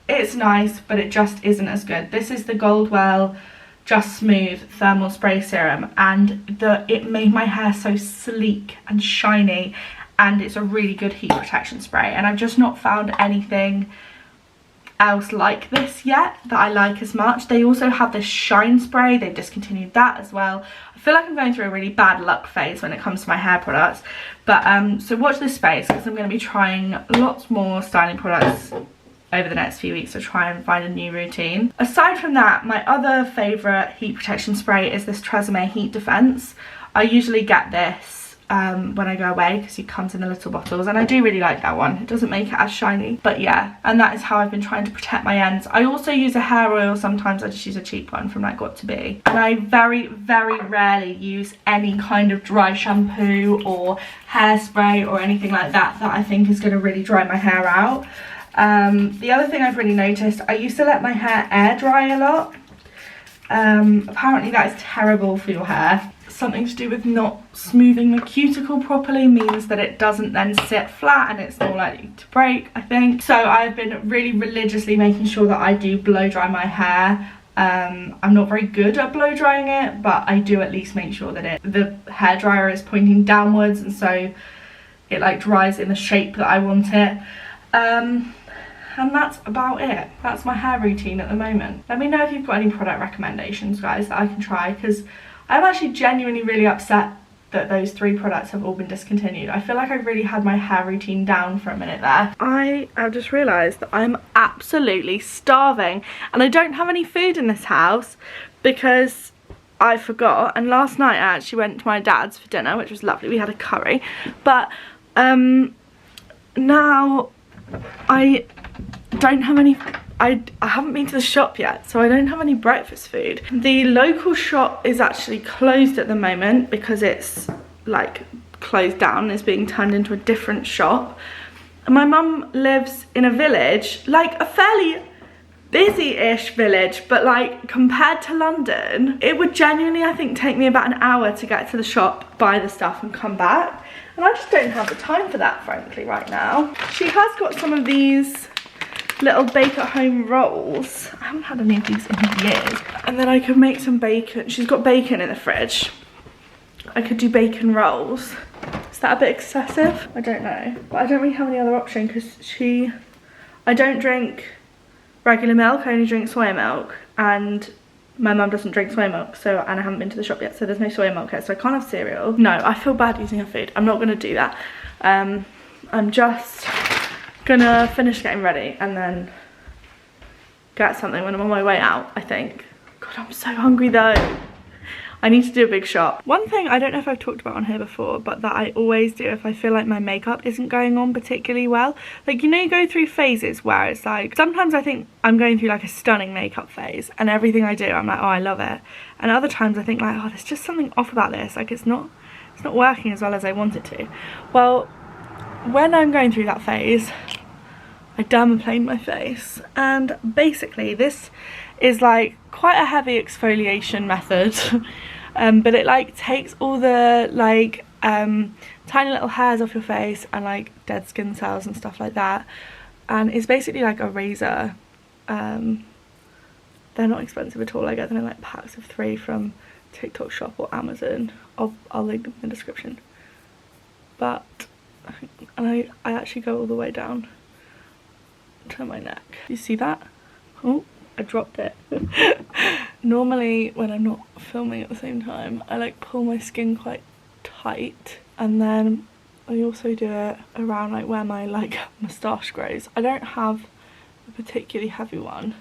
it's nice, but it just isn't as good. This is the Goldwell Just Smooth thermal spray serum, and it made my hair so sleek and shiny, and it's a really good heat protection spray, and I've just not found anything else like this yet that I like as much. They also have this shine spray. They've discontinued that as well. I feel like I'm going through a really bad luck phase when it comes to my hair products, but so watch this space, because I'm going to be trying lots more styling products over the next few weeks to try and find a new routine. Aside from that, my other favourite heat protection spray is this Tresemme Heat Defense. I usually get this when I go away because it comes in the little bottles, and I do really like that one. It doesn't make it as shiny, but yeah, and that is how I've been trying to protect my ends. I also use a hair oil. Sometimes I just use a cheap one from like Got To Be, and I very rarely use any kind of dry shampoo or hairspray or anything like that I think is going to really dry my hair out. The other thing I've really noticed, I used to let my hair air dry a lot. Apparently that is terrible for your hair. Something to do with not smoothing the cuticle properly means that it doesn't then sit flat, and it's more likely to break, I think. So I've been really religiously making sure that I do blow dry my hair. I'm not very good at blow drying it, but I do at least make sure that the hairdryer is pointing downwards, and so it like dries in the shape that I want it. And that's about it. That's my hair routine at the moment. Let me know if you've got any product recommendations, guys, that I can try, because I'm actually genuinely really upset that those 3 products have all been discontinued. I feel like I really had my hair routine down for a minute there. I have just realised that I'm absolutely starving, and I don't have any food in this house because I forgot. And last night I actually went to my dad's for dinner, which was lovely. We had a curry, but now I don't have any. I haven't been to the shop yet, so I don't have any breakfast food. The local shop is actually closed at the moment because it's like closed down. It's being turned into a different shop. And my mum lives in a village, like a fairly busy-ish village, but like compared to London, it would genuinely, I think, take me about an hour to get to the shop, buy the stuff and come back. And I just don't have the time for that, frankly, right now. She has got some of these little bake-at-home rolls. I haven't had any of these in years. And then I could make some bacon. She's got bacon in the fridge. I could do bacon rolls. Is that a bit excessive? I don't know. But I don't really have any other option because I don't drink regular milk. I only drink soy milk. And my mum doesn't drink soy milk, and I haven't been to the shop yet, so there's no soy milk here, so I can't have cereal. No, I feel bad using her food. I'm not going to do that. I'm just gonna finish getting ready and then get something when I'm on my way out, I think. God, I'm so hungry though. I need to do a big shop. One thing I don't know if I've talked about on here before, but that I always do if I feel like my makeup isn't going on particularly well. Like, you know, you go through phases where it's like, sometimes I think I'm going through like a stunning makeup phase and everything I do, I'm like, oh, I love it. And other times I think like, oh, there's just something off about this. Like, it's not working as well as I want it to. Well, when I'm going through that phase, I dermaplane my face. And basically this is like quite a heavy exfoliation method. But it like takes all the like tiny little hairs off your face and like dead skin cells and stuff like that, and it's basically like a razor. They're not expensive at all. I get them in like packs of 3 from TikTok shop or Amazon. I'll link them in the description. But I actually go all the way down to my neck. You see that? Oh, I dropped it. Normally when I'm not filming at the same time, I like pull my skin quite tight, and then I also do it around like where my like moustache grows. I don't have a particularly heavy one,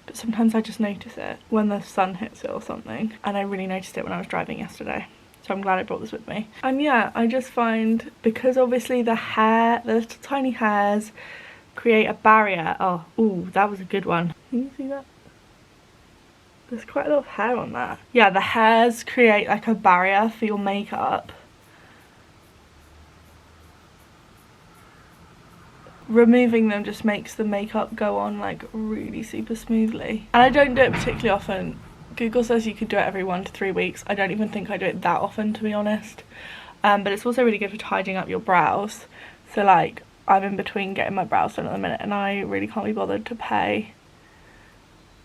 but sometimes I just notice it when the sun hits it or something, and I really noticed it when I was driving yesterday. So I'm glad I brought this with me. And yeah, I just find, because obviously the little tiny hairs create a barrier. Oh, ooh, that was a good one. Can you see that? There's quite a lot of hair on that. Yeah, the hairs create like a barrier for your makeup. Removing them just makes the makeup go on like really super smoothly. And I don't do it particularly often. Google says you could do it every 1 to 3 weeks. I don't even think I do it that often, to be honest. But it's also really good for tidying up your brows. So like, I'm in between getting my brows done at the minute, and I really can't be bothered to pay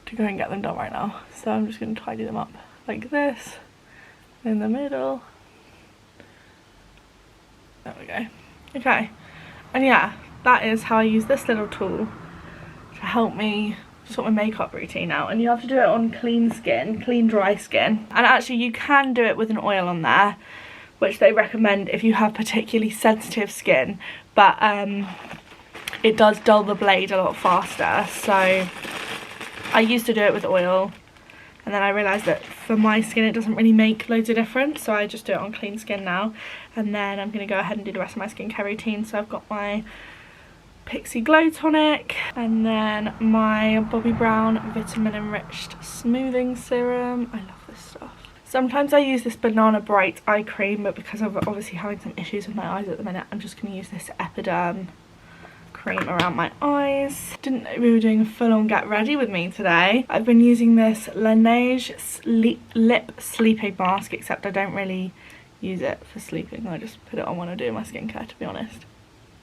to go and get them done right now. So I'm just going to tidy them up like this, in the middle. There we go. Okay, and yeah, that is how I use this little tool to help me sort my makeup routine out. And you have to do it on clean skin, clean dry skin. And actually you can do it with an oil on there, which they recommend if you have particularly sensitive skin, but it does dull the blade a lot faster. So I used to do it with oil, and then I realised that for my skin it doesn't really make loads of difference, so I just do it on clean skin now. And then I'm going to go ahead and do the rest of my skincare routine. So I've got my Pixie Glow Tonic, and then my Bobbi Brown Vitamin Enriched Smoothing Serum. I love this stuff. Sometimes I use this Banana Bright eye cream, but because I'm obviously having some issues with my eyes at the minute, I'm just going to use this Epiderm cream around my eyes. Didn't know we were doing a full-on get ready with me today. I've been using this Laneige lip sleeping mask, except I don't really use it for sleeping. I just put it on when I do my skincare, to be honest.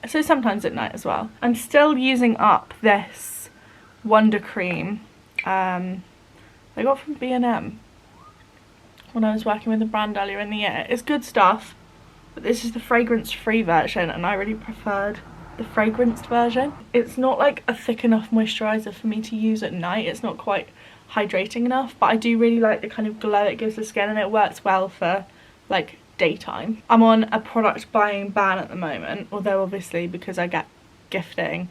So sometimes at night as well. I'm still using up this Wonder Cream I got from B&M when I was working with the brand earlier in the year. It's good stuff, but this is the fragrance-free version, and I really preferred the fragranced version. It's not like a thick enough moisturiser for me to use at night. It's not quite hydrating enough, but I do really like the kind of glow it gives the skin, and it works well for like daytime. I'm on a product buying ban at the moment, although obviously because I get gifting,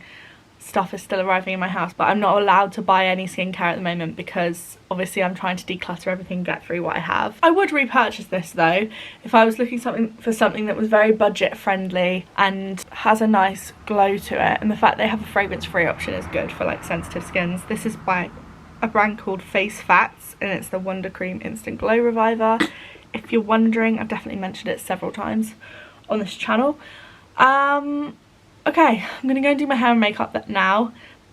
stuff is still arriving in my house, but I'm not allowed to buy any skincare at the moment because obviously I'm trying to declutter everything, get through what I have. I would repurchase this though if I was looking for something that was very budget friendly and has a nice glow to it, and the fact they have a fragrance free option is good for like sensitive skins. This is by a brand called Face Facts, and it's the Wonder Cream Instant Glow Reviver. If you're wondering, I've definitely mentioned it several times on this channel. Okay, I'm gonna go and do my hair and makeup now,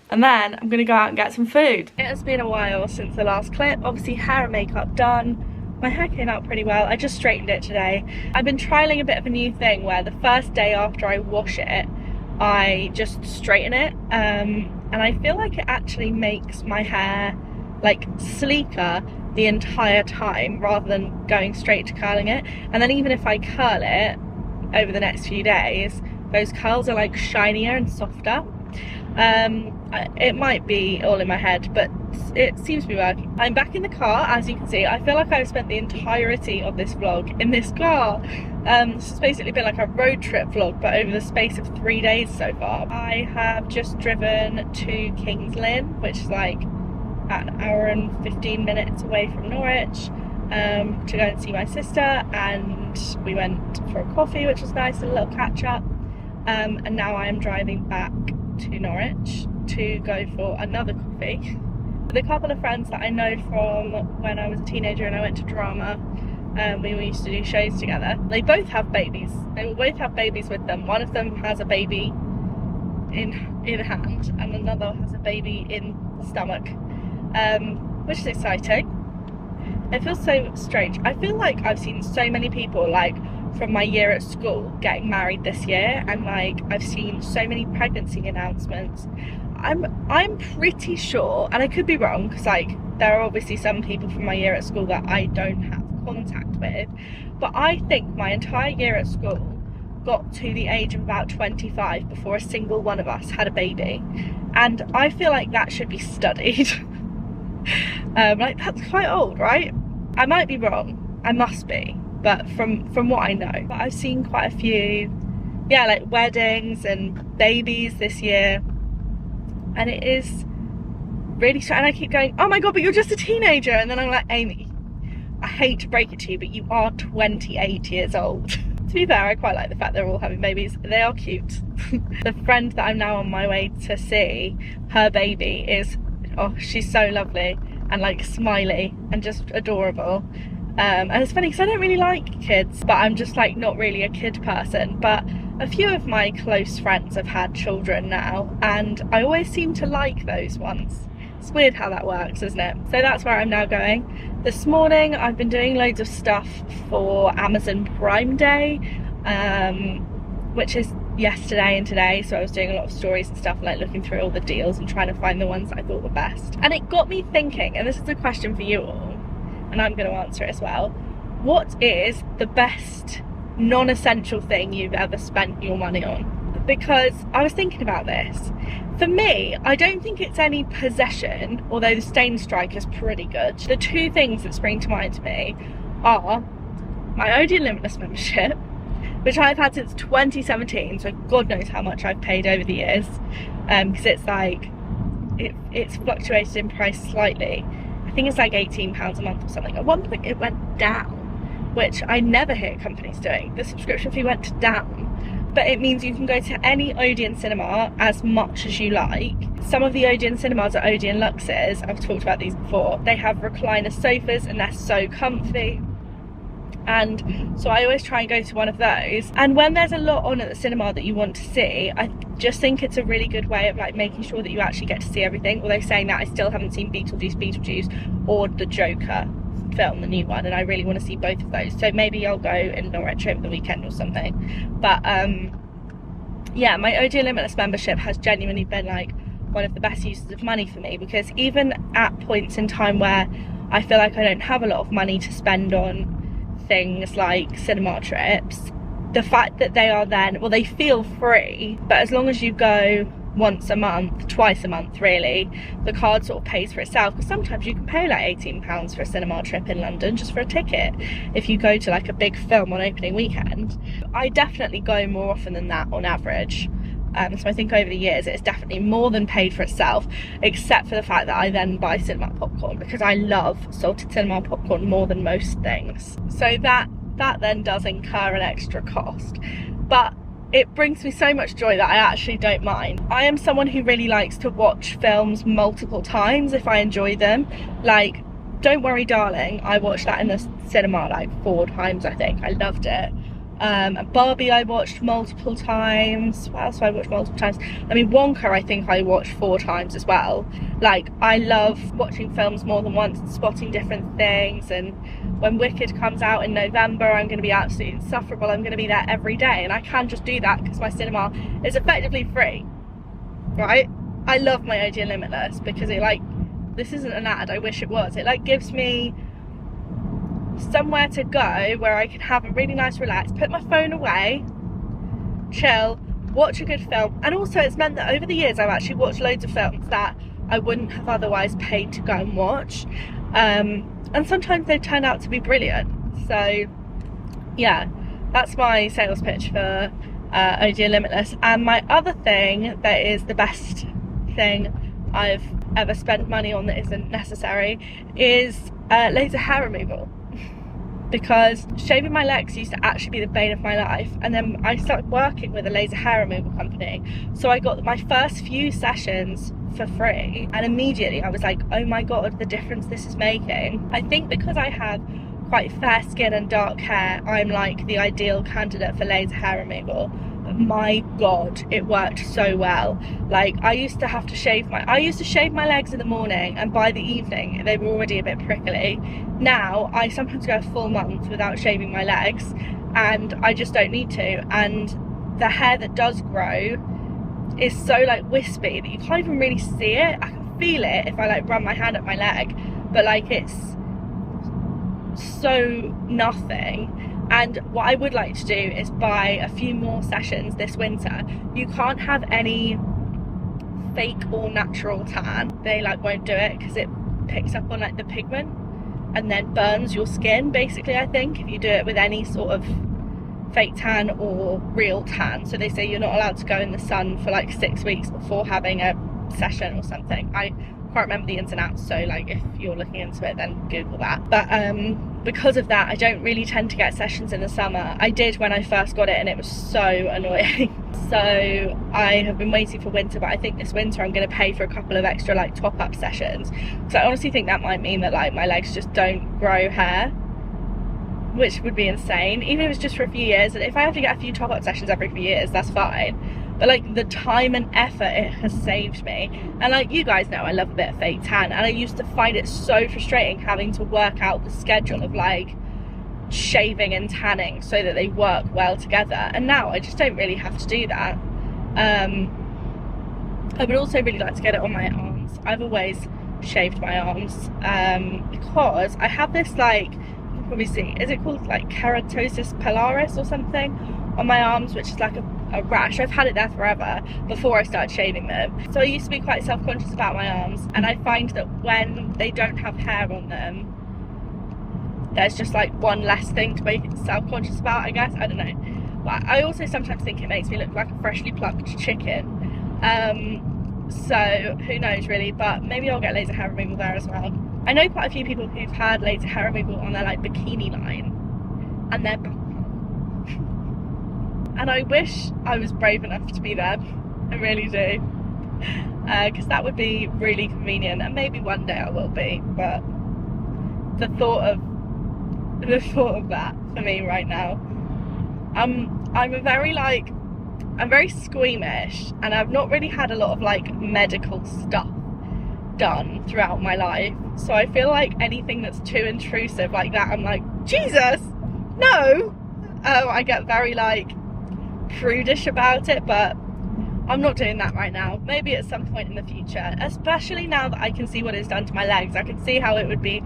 and then I'm gonna go out and get some food. It has been a while since the last clip. Obviously hair and makeup done. My hair came out pretty well. I just straightened it today. I've been trialing a bit of a new thing where the first day after I wash it, I just straighten it, and I feel like it actually makes my hair like sleeker the entire time rather than going straight to curling it. And then even if I curl it over the next few days, those curls are like shinier and softer. It might be all in my head, but it seems to be working. I'm back in the car, as you can see. I feel like I've spent the entirety of this vlog in this car. This has basically been like a road trip vlog, but over the space of 3 days so far. I have just driven to Kings Lynn, which is like an hour and 15 minutes away from Norwich to go and see my sister, and we went for a coffee, which was nice, a little catch up, and now I am driving back to Norwich to go for another coffee with a couple of friends that I know from when I was a teenager and I went to drama. We used to do shows together. They both have babies. They will both have babies with them. One of them has a baby in hand and another has a baby in the stomach, which is exciting. It feels so strange. I feel like I've seen so many people like from my year at school getting married this year, and like I've seen so many pregnancy announcements. I'm pretty sure, and I could be wrong because like there are obviously some people from my year at school that I don't have contact with, but I think my entire year at school got to the age of about 25 before a single one of us had a baby, and I feel like that should be studied. Like that's quite old, right? I might be wrong, I must be, but from what I know, but I've seen quite a few, yeah, like weddings and babies this year, and it is really strange. And I keep going, oh my god, but you're just a teenager, and then I'm like, Amy, I hate to break it to you, but you are 28 years old. To be fair, I quite like the fact they're all having babies. They are cute. The friend that I'm now on my way to see, her baby is, oh, she's so lovely and like smiley and just adorable. And it's funny because I don't really like kids, but I'm just like not really a kid person. But a few of my close friends have had children now, and I always seem to like those ones. It's weird how that works, isn't it? So that's where I'm now going. This morning I've been doing loads of stuff for Amazon Prime Day, which is yesterday and today, so I was doing a lot of stories and stuff, like looking through all the deals and trying to find the ones that I thought were best. And it got me thinking, and this is a question for you all, and I'm going to answer it as well. What is the best non-essential thing you've ever spent your money on? Because I was thinking about this. For me, I don't think it's any possession, although the Stain Strike is pretty good. The two things that spring to mind to me are my Odeon Limitless membership, which I've had since 2017, so God knows how much I've paid over the years, because it's like, it's fluctuated in price slightly. I think it's like £18 a month or something. At one point it went down, which I never hear companies doing. The subscription fee went down. But it means you can go to any Odeon cinema as much as you like. Some of the Odeon cinemas are Odeon Luxes. I've talked about these before. They have recliner sofas and they're so comfy. And so I always try and go to one of those. And when there's a lot on at the cinema that you want to see, I just think it's a really good way of like making sure that you actually get to see everything. Although saying that, I still haven't seen Beetlejuice or the Joker film, the new one, and I really want to see both of those, so maybe I'll go in Norwich over the weekend or something. But yeah, my Odeon Limitless membership has genuinely been like one of the best uses of money for me, because even at points in time where I feel like I don't have a lot of money to spend on things like cinema trips, the fact that they are then, well, they feel free, but as long as you go once a month, twice a month really, the card sort of pays for itself, because sometimes you can pay like £18 for a cinema trip in London just for a ticket if you go to like a big film on opening weekend. I definitely go more often than that on average, so I think over the years it's definitely more than paid for itself, except for the fact that I then buy cinema popcorn, because I love salted cinema popcorn more than most things, so that then does incur an extra cost, but it brings me so much joy that I actually don't mind. I am someone who really likes to watch films multiple times if I enjoy them. Like, Don't Worry Darling, I watched that in the cinema like 4 times, I think. I loved it. Barbie I watched multiple times. What else have I watched multiple times? I mean, Wonka I think I watched 4 times as well. Like, I love watching films more than once and spotting different things, and when Wicked comes out in November, I'm going to be absolutely insufferable. I'm going to be there every day, and I can just do that because my cinema is effectively free, right? I love my Odeon Limitless because it, like, this isn't an ad, I wish it was, it like gives me somewhere to go where I can have a really nice relax, put my phone away, chill, watch a good film. And also it's meant that over the years I've actually watched loads of films that I wouldn't have otherwise paid to go and watch, and sometimes they've turned out to be brilliant. So yeah, that's my sales pitch for Odeon Limitless. And my other thing that is the best thing I've ever spend money on that isn't necessary is laser hair removal. Because shaving my legs used to actually be the bane of my life, and then I started working with a laser hair removal company, so I got my first few sessions for free, and immediately I was like, oh my god, the difference this is making. I think because I have quite fair skin and dark hair, I'm like the ideal candidate for laser hair removal. But my god, it worked so well. Like, I used to shave my legs in the morning, and by the evening they were already a bit prickly. Now I sometimes go a full month without shaving my legs, and I just don't need to. And the hair that does grow is so like wispy that you can't even really see it. I can feel it if I like run my hand up my leg, but like it's so nothing. And what I would like to do is buy a few more sessions this winter. You can't have any fake or natural tan. They like won't do it because it picks up on like the pigment and then burns your skin basically, I think, if you do it with any sort of fake tan or real tan. So they say you're not allowed to go in the sun for like 6 weeks before having a session or something. I can't remember the ins and outs, so like if you're looking into it then Google that. But because of that, I don't really tend to get sessions in the summer. I did when I first got it and it was so annoying. So I have been waiting for winter, but I think this winter I'm going to pay for a couple of extra like top-up sessions, because I honestly think that might mean that like my legs just don't grow hair, which would be insane, even if it's just for a few years. And if I have to get a few top-up sessions every few years, that's fine. But like the time and effort it has saved me, and like you guys know I love a bit of fake tan, and I used to find it so frustrating having to work out the schedule of like shaving and tanning so that they work well together, and now I just don't really have to do that. I would also really like to get it on my arms. I've always shaved my arms because I have this like, you can probably see, is it called like keratosis pilaris or something on my arms, which is like a rash. I've had it there forever before I started shaving them. So I used to be quite self-conscious about my arms, and I find that when they don't have hair on them, there's just like one less thing to be self-conscious about, I guess. I don't know. But I also sometimes think it makes me look like a freshly plucked chicken. So who knows really, but maybe I'll get laser hair removal there as well. I know quite a few people who've had laser hair removal on their like bikini line, and they're and I wish I was brave enough to be them. I really do, because that would be really convenient, and maybe one day I will be, but the thought of that for me right now, I'm very squeamish, and I've not really had a lot of like medical stuff done throughout my life, so I feel like anything that's too intrusive like that, I'm like, Jesus, no. I get very like prudish about it, but I'm not doing that right now. Maybe at some point in the future, especially now that I can see what it's done to my legs. I can see how it would be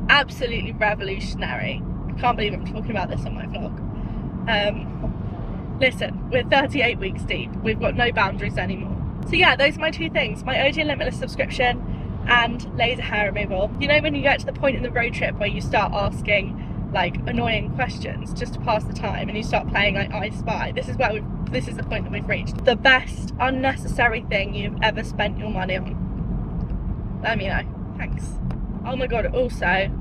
absolutely revolutionary. I can't believe I'm talking about this on my vlog. Listen, we're 38 weeks deep. We've got no boundaries anymore. So yeah, those are my two things: my OG and Limitless subscription and laser hair removal. You know when you get to the point in the road trip where you start asking like annoying questions just to pass the time, and you start playing like I Spy? This is the point that we've reached. The best unnecessary thing you've ever spent your money on. Let me know. Thanks. Oh my god, also I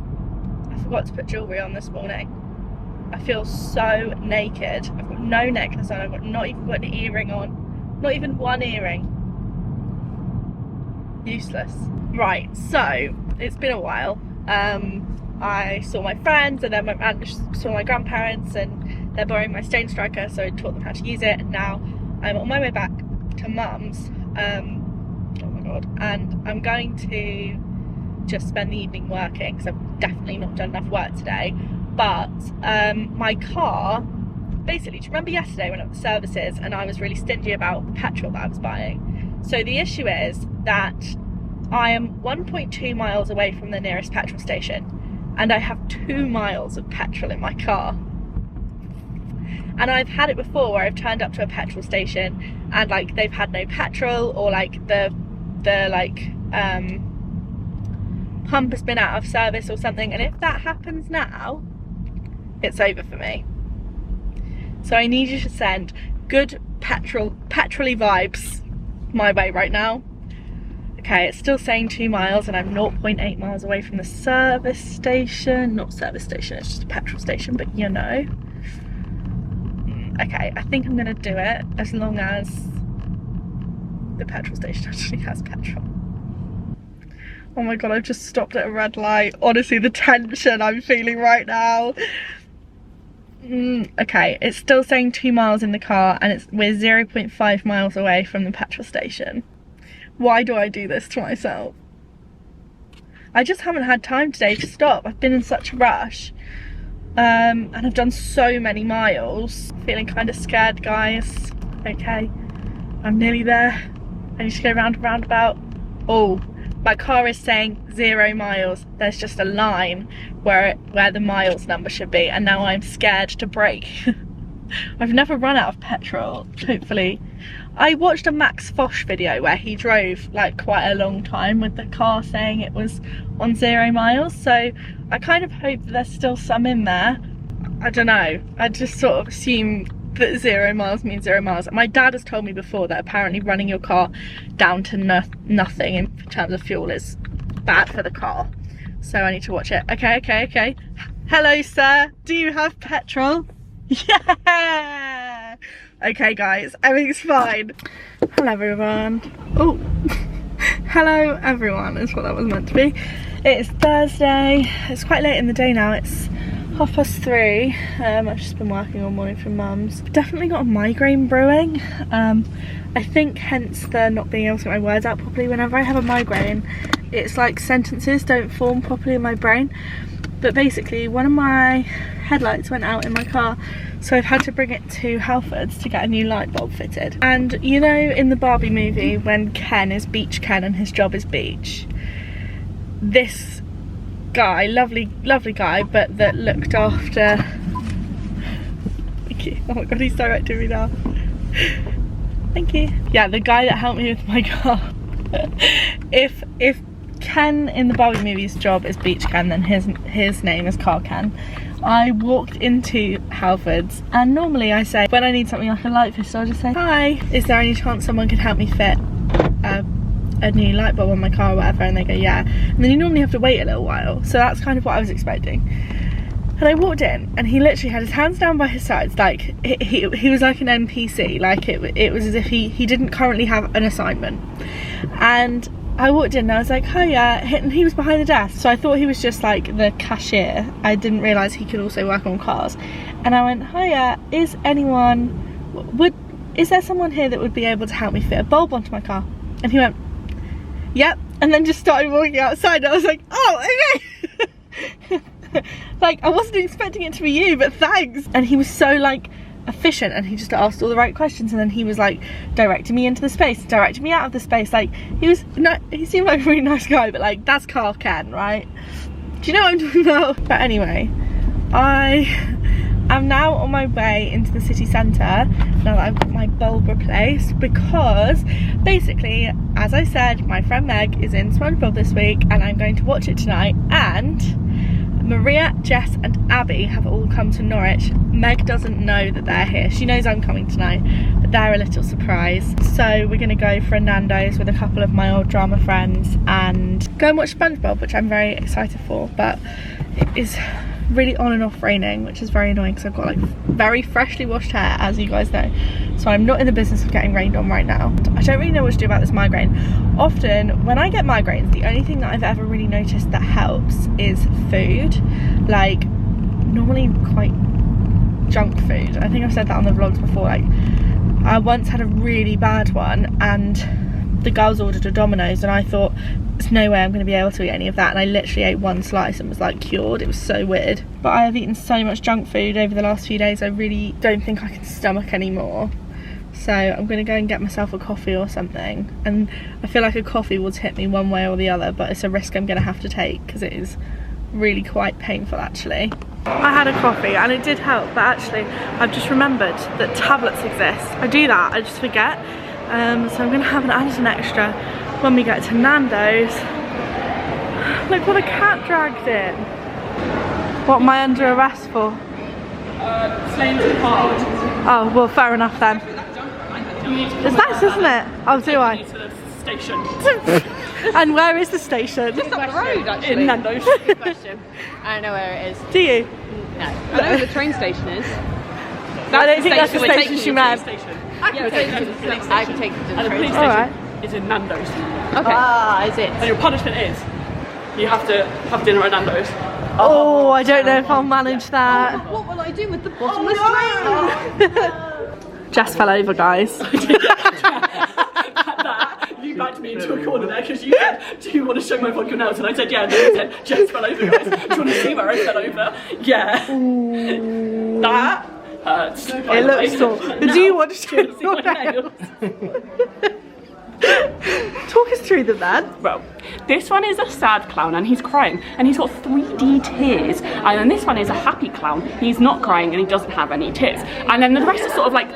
forgot to put jewellery on this morning. I feel so naked. I've got no necklace on, I've not even got an earring on. Not even one earring. Useless. Right, so it's been a while. I saw my friends, and then I saw my grandparents, and they're borrowing my Stone Striker, so I taught them how to use it, and now I'm on my way back to Mum's. Oh my god. And I'm going to just spend the evening working, because I've definitely not done enough work today. But my car, basically, do you remember yesterday when I was at the services and I was really stingy about the petrol that I was buying? So the issue is that I am 1.2 miles away from the nearest petrol station, and I have 2 miles of petrol in my car. And I've had it before where I've turned up to a petrol station and like they've had no petrol, or like the pump has been out of service or something, and if that happens now, it's over for me. So I need you to send good petrol-y vibes my way right now. Okay, it's still saying 2 miles and I'm 0.8 miles away from the service station. Not service station, it's just a petrol station, but you know. Okay, I think I'm gonna do it as long as the petrol station actually has petrol. Oh my god, I've just stopped at a red light. Honestly, the tension I'm feeling right now. Okay, it's still saying 2 miles in the car and we're 0.5 miles away from the petrol station. Why do I do this to myself? I just haven't had time today to stop. I've been in such a rush. And I've done so many miles. Feeling kind of scared, guys. Okay, I'm nearly there. I need to go round and roundabout. Oh, my car is saying 0 miles. There's just a line where the miles number should be, and now I'm scared to brake. I've never run out of petrol, hopefully. I watched a Max Fosh video where he drove like quite a long time with the car saying it was on 0 miles, so I kind of hope that there's still some in there. I don't know, I just sort of assume that 0 miles means 0 miles. My dad has told me before that apparently running your car down to nothing in terms of fuel is bad for the car, so I need to watch it. Okay. Hello sir, do you have petrol? Yeah! Okay guys, everything's fine. Hello everyone. Oh, hello everyone is what that was meant to be. It's Thursday, it's quite late in the day now, it's 3:30. I've just been working all morning from mum's. Definitely got a migraine brewing. I think hence the not being able to get my words out properly. Whenever I have a migraine, it's like sentences don't form properly in my brain. But basically one of my headlights went out in my car, so I've had to bring it to Halfords to get a new light bulb fitted. And you know in the Barbie movie when Ken is Beach Ken and his job is beach, this guy, lovely guy, but that looked after, thank you, oh my god, he's directing me now, thank you, yeah, the guy that helped me with my car. if Ken in the Barbie movie's job is Beach Ken, then his name is Car Ken. I walked into Halfords and normally I say, when I need something like a light fitter, I'll just say, hi, is there any chance someone could help me fit a new light bulb on my car or whatever, and they go yeah, and then you normally have to wait a little while, so that's kind of what I was expecting. And I walked in and he literally had his hands down by his sides, like he was like an NPC, like it was as if he didn't currently have an assignment. And I walked in and I was like, hiya, and he was behind the desk, so I thought he was just like the cashier. I didn't realise he could also work on cars. And I went, hiya, is there someone here that would be able to help me fit a bulb onto my car? And he went, yep, and then just started walking outside, and I was like, oh, okay. Like, I wasn't expecting it to be you, but thanks. And he was so like efficient, and he just asked all the right questions, and then he was like directing me into the space, directing me out of the space. Like, he seemed like a really nice guy, but like, that's Car Ken, right? Do you know what I'm talking about? But anyway, I'm now on my way into the city centre now that I've got my bulb replaced, because basically, as I said, my friend Meg is in SpongeBob this week and I'm going to watch it tonight, and Maria, Jess and Abby have all come to Norwich. Meg doesn't know that they're here. She knows I'm coming tonight, but they're a little surprised. So we're going to go for a Nando's with a couple of my old drama friends and go and watch SpongeBob, which I'm very excited for, but it is really on and off raining, which is very annoying because I've got like very freshly washed hair, as you guys know, so I'm not in the business of getting rained on right now. I don't really know what to do about this migraine. Often when I get migraines, the only thing that I've ever really noticed that helps is food, like normally quite junk food. I think I've said that on the vlogs before. Like, I once had a really bad one and the girls ordered a Domino's and I thought, there's no way I'm going to be able to eat any of that, and I literally ate one slice and was like cured. It was so weird. But I have eaten so much junk food over the last few days, I really don't think I can stomach anymore. So I'm going to go and get myself a coffee or something, and I feel like a coffee will hit me one way or the other, but it's a risk I'm going to have to take because it is really quite painful actually. I had a coffee and it did help, but actually I've just remembered that tablets exist. I do that, I just forget. So I'm going to have an extra when we get to Nando's. Look what a cat dragged in. What am I under arrest for? Slaying too hard. Oh, well, fair enough then. It's nice, isn't it? Oh, do I? To the station. And where is the station? Just up the road, actually. In Nando's. Good question. I don't know where it is. Do you? No. I know where the train station is. I don't think that's the station she meant. I can take you to the police station. I can take you to the And the train police station. station is in Nando's. Okay. Ah, is it? And your punishment is you have to have dinner at Nando's. Oh, I don't know if I'll manage that. What will I do with the bottomless train? Jess fell over, guys. You backed me into a corner there because you said, do you want to show my vodka nails? And I said, yeah. And then you said, Jess fell over, guys. Do you want to see where I fell over? Yeah. Ooh. That hurts. It looks sore. Do you want to show your nails? Talk us through them then. Well, this one is a sad clown and he's crying and he's got 3D tears, and then this one is a happy clown, he's not crying and he doesn't have any tears, and then the rest is sort of like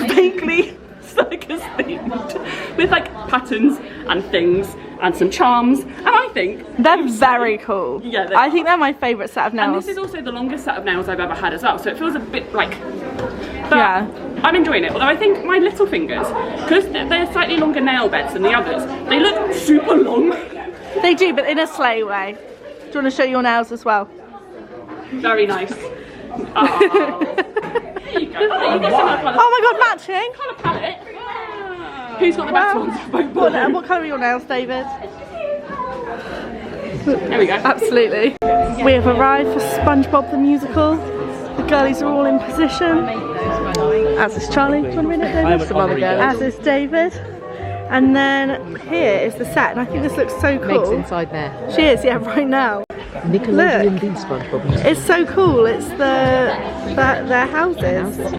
vaguely circus themed with like patterns and things and some charms, and I think they're very cool. Yeah, I think they're my favourite set of nails. And this is also the longest set of nails I've ever had as well, so it feels a bit like, but yeah, I'm enjoying it. Although I think my little fingers, because they're slightly longer nail beds than the others, they look super long. They do, but in a sleigh way. Do you want to show your nails as well? Very nice. Oh. There you go. Oh my god, matching! Colour palette. Who's got the best ones? What colour are your nails, David? There we go. Absolutely. We have arrived for SpongeBob the Musical. The girlies are all in position. As is Charlie. Do you want to read it, David? Some other girls. As is David. And then here is the set, and I think this looks so cool. Meg's inside there. She is, yeah, right now. Nickelodeon the SpongeBob. It's so cool. It's their houses.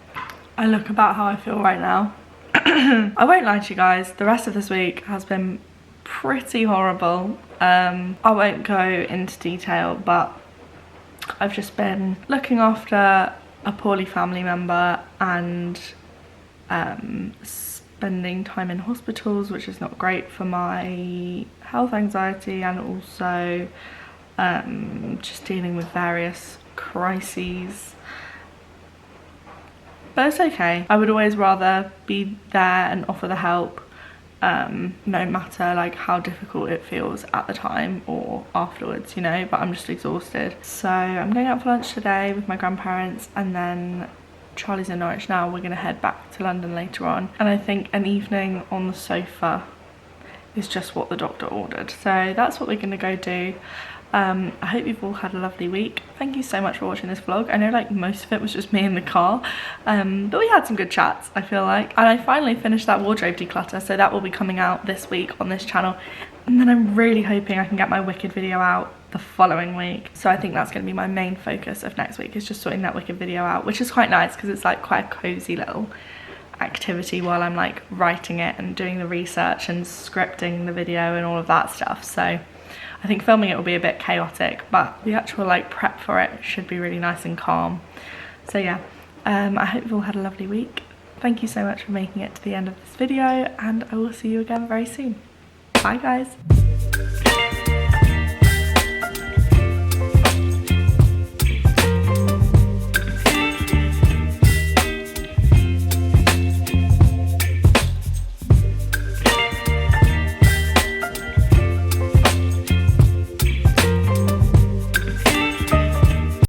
I look about how I feel right now. I won't lie to you guys, the rest of this week has been pretty horrible. I won't go into detail, but I've just been looking after a poorly family member and spending time in hospitals, which is not great for my health anxiety, and also just dealing with various crises. But it's okay. I would always rather be there and offer the help, no matter like how difficult it feels at the time or afterwards, you know, but I'm just exhausted. So I'm going out for lunch today with my grandparents, and then Charlie's in Norwich now. We're gonna head back to London later on. And I think an evening on the sofa is just what the doctor ordered. So that's what we're gonna go do. I hope you've all had a lovely week. Thank you so much for watching this vlog. I know like most of it was just me in the car, but we had some good chats, I feel like. And I finally finished that wardrobe declutter, so that will be coming out this week on this channel. And then I'm really hoping I can get my Wicked video out the following week. So I think that's going to be my main focus of next week, is just sorting that Wicked video out, which is quite nice because it's like quite a cozy little activity while I'm like writing it and doing the research and scripting the video and all of that stuff. So I think filming it will be a bit chaotic, but the actual like prep for it should be really nice and calm. So yeah, I hope you've all had a lovely week. Thank you so much for making it to the end of this video, and I will see you again very soon. Bye guys.